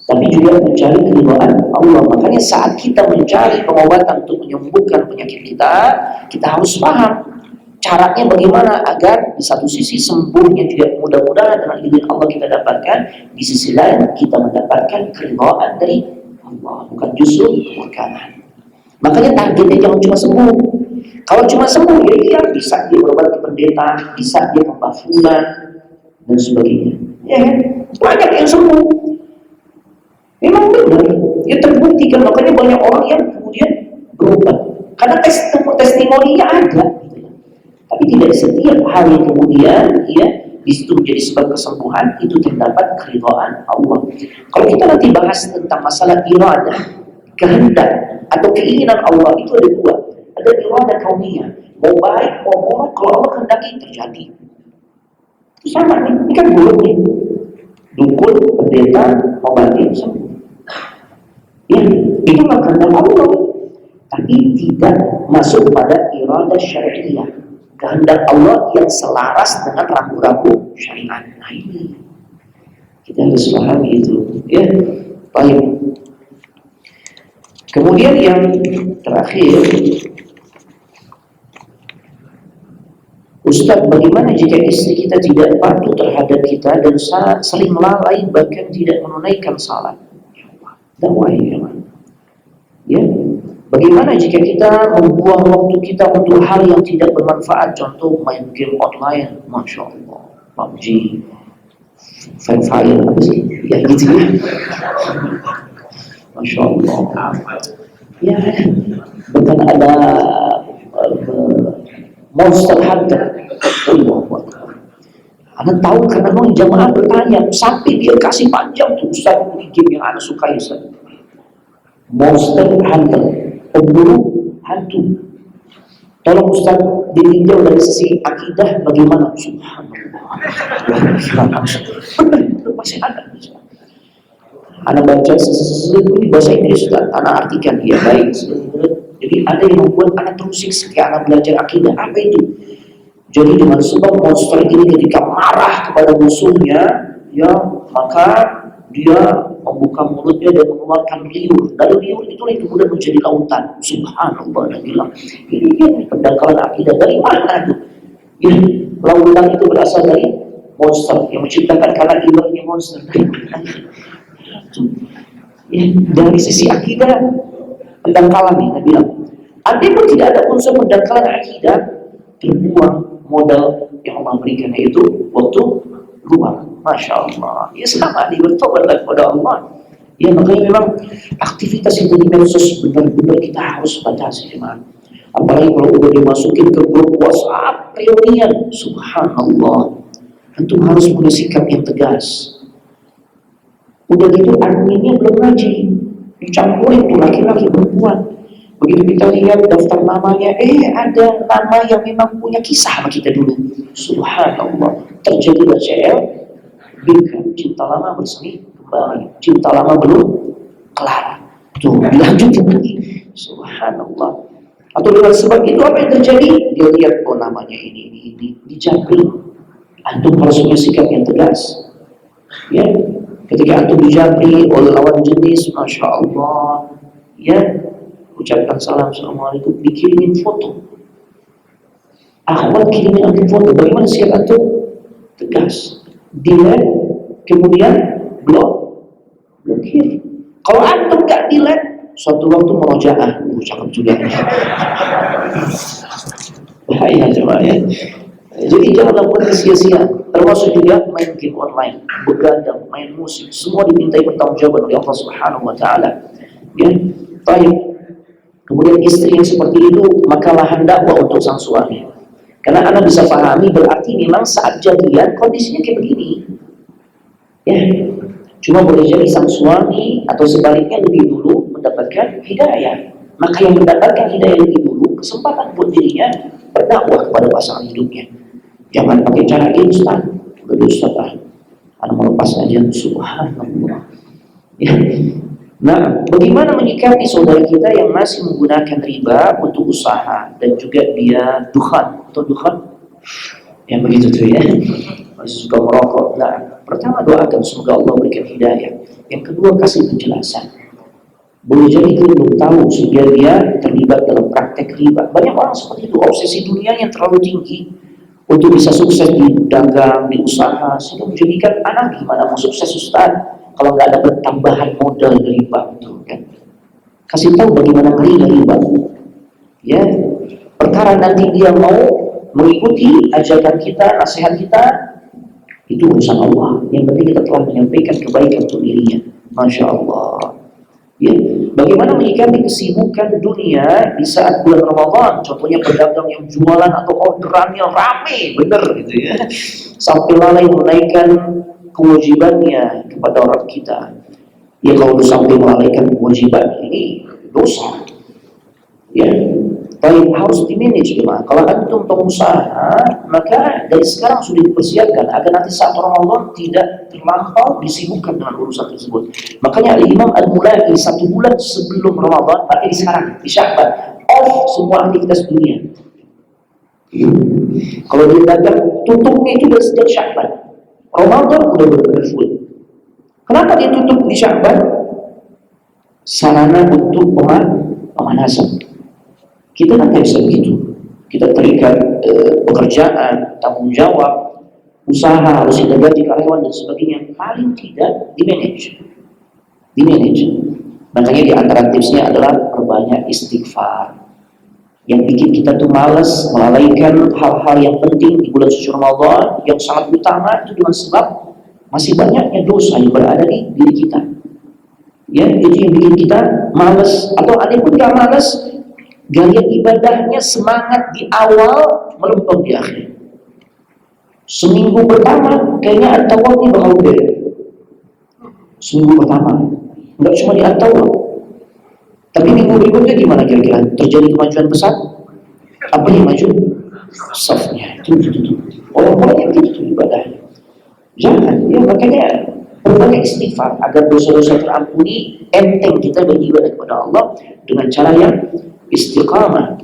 S1: tapi juga mencari keridhaan Allah. Makanya saat kita mencari pengobatan untuk menyembuhkan penyakit kita, kita harus paham caranya bagaimana agar di satu sisi sembuhnya juga mudah-mudahan dengan izin Allah kita dapatkan, di sisi lain kita mendapatkan keridhaan dari Allah, bukan justru kemurkaan. Makanya targetnya jangan cuma sembuh. Kalau cuma sembuh, ya iya, bisa dia berobat ke pendeta, bisa dia ke Mbah Fulan dan sebagainya. Ya kan? Banyak yang sembuh. Memang benar, ya terbukti kan, makanya banyak orang yang kemudian berobat karena testimoninya ada. Tapi tidak setiap hal yang kemudian ya di situ menjadi sebab kesembuhan itu terdapat keridhaan Allah. Kalau kita nanti bahas tentang masalah iradah, kehendak atau keinginan Allah, itu ada dua. Ada iradah kauniyah, mau baik mau buruk, kalau Allah kehendaki terjadi. Itu sama nih, ini kan buruk nih. Dukun, pendeta, obatin sembuh. Ya, itu kehendak Allah. Tapi tidak masuk pada iradah syariah. Kehendak Allah yang selaras dengan rambu-rambu syariat. Nah ini kita harus pahami itu, ya. Baik. Kemudian yang terakhir, Ustaz, bagaimana jika istri kita tidak patuh terhadap kita dan sering lalai bahkan tidak menunaikan salat? Dakwah ya. Bagaimana jika kita membuang waktu kita untuk hal yang tidak bermanfaat, contoh main game online, Masya Allah, PUBG, Free Fire, apa sih? Ya gitu ya. Masya Allah. Ya, bahkan ada Monster Hunter. Anda tahu karena jamaah bertanya, sampai dia kasih panjang tuh, Ustaz, ini game yang Anda sukai, Ustaz. Monster Hunter. Pemburu hantu. Tolong Ustaz ditinjau dari sisi akidah bagaimana? Subhanallah. Benar, masih ada. Anak baca ini bahasa Inggris, Ustaz. Anak artikan, ya baik. Jadi ada yang membuat anak terusik ketika anak belajar akidah. Apa itu? Jadi dengan sebab monster ini ketika marah kepada musuhnya, ya maka dia membuka mulutnya dan mengeluarkan liur. Dari liur itulah yang kemudian menjadi lautan. Subhanallah, Nabi bilang, ini pendangkalan akidah. Dari mana itu? Ya, lautan itu berasal dari monster yang menciptakan karena liurnya monster. Ya, dari sisi akidah pendangkalan nih, Nabi bilang, andai pun tidak ada unsur pendangkalan akidah, terbuang modal yang Allah berikan, yaitu waktu luang. Masya Allah, ya sama nih, bertobatlah kepada Allah. Ya makanya memang aktivitas yang di medsos benar-benar kita harus batasi, teman. Apalagi kalau udah dimasukin ke grup WhatsApp reunian, subhanallah, antum harus punya sikap yang tegas. Udah gitu adminnya belum ngaji, dicampurin tuh laki-laki perempuan. Begitu kita lihat daftar namanya, ada nama yang memang punya kisah sama kita dulu. Subhanallah, terjadilah CL bingkai, cinta lama bersemi kembali, cinta lama belum kelar. Tuh dilanjutin lagi. Subhanallah. Atau dengan sebab itu apa yang terjadi? Dia lihat, oh namanya ini dijabri. Antum harus punya sikap yang tegas. Ya, ketika antum dijabri oleh lawan jenis, masya Allah, ya, ucapkan salam, assalamualaikum, dikirimin foto. Akhwat kirimin antum foto. Bagaimana sikap antum? Tegas. Delete, kemudian blokir. Kalau antum gak delete, suatu waktu murojaah, cakep juga. Bahaya coba ya. Jadi jangan lakukan sia-sia. Termasuk juga main game online, begadang, main musik, semua dimintai pertanggungjawaban oleh Allah Subhanahu Wa Taala. Ya, baik. Kemudian istri yang seperti itu, maka lahan dakwah untuk sang suami. Karena Anda bisa pahami, berarti memang saat jadian kondisinya kayak begini. Ya, cuma boleh jadi sang suami atau sebaliknya lebih dulu mendapatkan hidayah. Maka yang mendapatkan hidayah lebih dulu, kesempatan buat dirinya berdakwah kepada pasangan hidupnya. Jangan pakai cara instan. Udah Ustaz, Anda melepas aja, subhanallah. Ya. Nah, bagaimana menyikapi saudara kita yang masih menggunakan riba untuk usaha dan juga dia dukhan atau dukhan? Yang begitu tuh ya, masih suka merokok. Nah, pertama doakan semoga Allah berikan hidayah. Yang kedua kasih penjelasan. Boleh jadi dia belum tahu sehingga dia terlibat dalam praktek riba. Banyak orang seperti itu, obsesi dunia yang terlalu tinggi untuk bisa sukses di dagang, di usaha, sehingga menjadikan anak gimana mau sukses Ustaz kalau nggak dapat tambahan modal dari bank itu kan. Kasih tahu bagaimana ngeri riba. Ya, perkara nanti dia mau mengikuti ajakan kita, nasihat kita, itu urusan Allah. Yang penting kita telah menyampaikan kebaikan untuk dirinya. Masya Allah. Ya, bagaimana menyikapi kesibukan dunia di saat bulan Ramadan? Contohnya pedagang yang jualan atau orderannya rame, bener gitu ya, sampai lalai menaikkan kewajibannya kepada orang kita. Ya kalau sampai melalaikan kewajiban ini dosa. Ya, baik harus dimanage gimana. Kalau antum pengusaha, maka dari sekarang sudah dipersiapkan agar nanti saat Ramadan tidak terlampau disibukkan dengan urusan tersebut. Makanya Imam Al-Mula'i 1 bulan sebelum Ramadan, artinya sekarang di Sya'ban, off semua aktivitas dunia. Kalau dia dagang, tutupnya itu dari sejak Sya'ban. Ramadan udah benar-benar full. Kenapa dia tutup di Sya'ban? Sarana untuk pemanasan. Kita kan tidak bisa begitu. Kita terikat pekerjaan, tanggung jawab, usaha harus kita gaji karyawan dan sebagainya. Paling tidak dimanage. Makanya di antara tipsnya adalah perbanyak istighfar. Yang bikin kita tuh malas melalaikan hal-hal yang penting di bulan suci Ramadan yang sangat utama itu dengan sebab masih banyaknya dosa yang berada di diri kita. Ya, itu yang bikin kita malas. Atau ada pun nggak malas, gaya ibadahnya semangat di awal, melempem di akhir. Seminggu pertama kayaknya at-tawaf ini bakal beda. Seminggu pertama nggak cuma di at-tawaf, tapi minggu berikutnya gimana kira-kira? Terjadi kemajuan besar? Apa yang maju? Safnya itu. Orang-orang yang gitu ibadahnya. Jangan, ya makanya berbagai istighfar agar dosa-dosa terampuni. Enteng kita beribadah kepada Allah dengan cara yang istiqamah.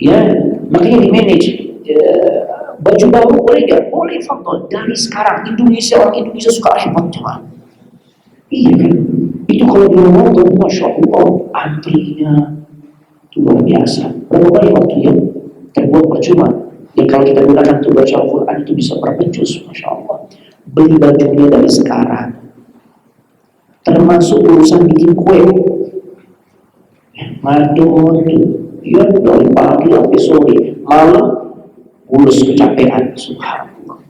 S1: Ya, makanya di manage. Baju baru boleh gak? Boleh, faktor dari sekarang. Orang Indonesia suka repot cuma. Iya kan? Itu kalau di Ramadan, Masya Allah, antrinya itu luar biasa. Berapa banyak waktu yang terbuat percuma. Dan kalau kita gunakan untuk baca Al-Quran itu bisa berpecus, Masya Allah. Beli bajunya dari sekarang. Termasuk urusan bikin kue. Madon tuh, ya dari pagi sampai sore, malam bulus kecapean, subhanallah.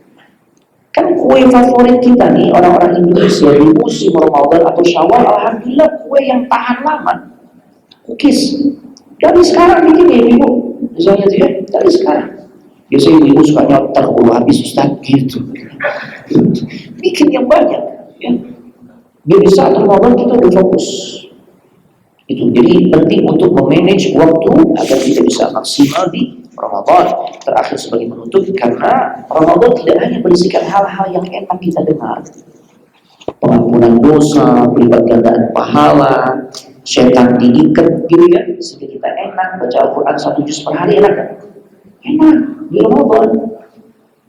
S1: Kan kue favorit kita nih orang-orang Indonesia di musim Ramadan atau Syawal, alhamdulillah kue yang tahan lama, cookies. Dari sekarang bikin ya ibu, misalnya tuh ya, dari sekarang. Biasanya ibu suka nyotor, habis Ustaz gitu. Bikin yang banyak, ya. Biar di saat Ramadan kita udah fokus. Itu jadi penting untuk memanage waktu agar kita bisa maksimal di Ramadan. Terakhir sebagai penutup, karena Ramadan tidak hanya berisikan hal-hal yang enak kita dengar, pengampunan dosa, berlipat gandaan pahala, setan diikat gitu ya, sehingga kita enak baca Al-Quran 1 juz per hari, enak kan? Enak di Ramadan.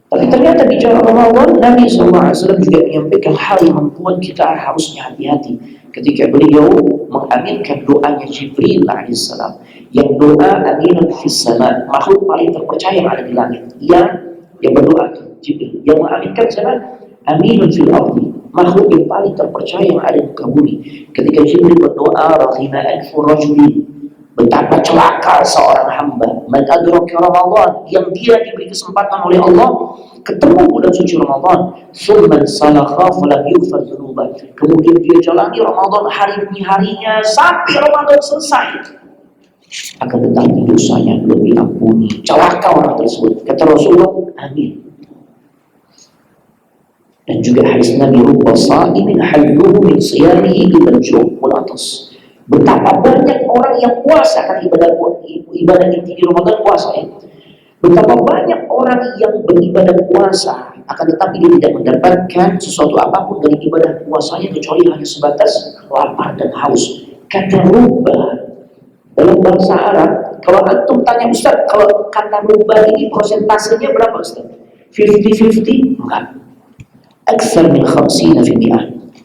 S1: Tapi ternyata di jalan Ramadan Nabi SAW juga menyampaikan hal yang membuat kita harusnya hati-hati ketika beliau mengaminkan doanya Jibril alaihissalam, yang doa aminun fis sama, makhluk paling terpercaya yang ada di langit, yang berdoa Jibril, yang mengaminkan siapa? Aminun fil ardi, makhluk yang paling terpercaya yang ada di muka bumi. Ketika Jibril berdoa, raghina anfu rajulin, betapa celaka seorang hamba, man adraka Ramadan, yang dia diberi kesempatan oleh Allah ketemu bulan suci Ramadan, summan salakha falam yughfar dzunubah, kemudian dia jalani Ramadan hari demi harinya sampai Ramadan selesai, akan tetapi dosanya belum diampuni. Celaka orang tersebut. Kata Rasulullah, amin. Dan juga hadis Nabi, rubba sha'imin halluhu min siyamihi ila al-ju' wal atas. Betapa banyak orang yang puasa, kan ibadah inti di Ramadan puasa ya. Betapa banyak orang yang beribadah puasa, akan tetapi dia tidak mendapatkan sesuatu apapun dari ibadah puasanya kecuali hanya sebatas lapar dan haus. Kata rubba dalam bahasa Arab, kalau antum tanya Ustaz, kalau kata rubba ini persentasenya berapa Ustaz? 50-50? Enggak. Aksar min 50%,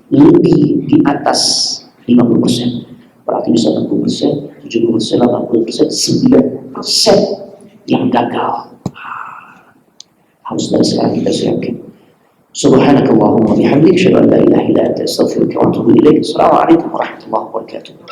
S1: lebih di atas 50%. Berarti bisa 60%, 70%, 80%, 90% yang gagal. Harus dari sekarang kita siapkan. Subhanakallahumma bihamdika, asyhadu an la ilaha illa anta, astaghfiruka wa atubu ilaik. Assalamualaikum warahmatullahi wabarakatuh.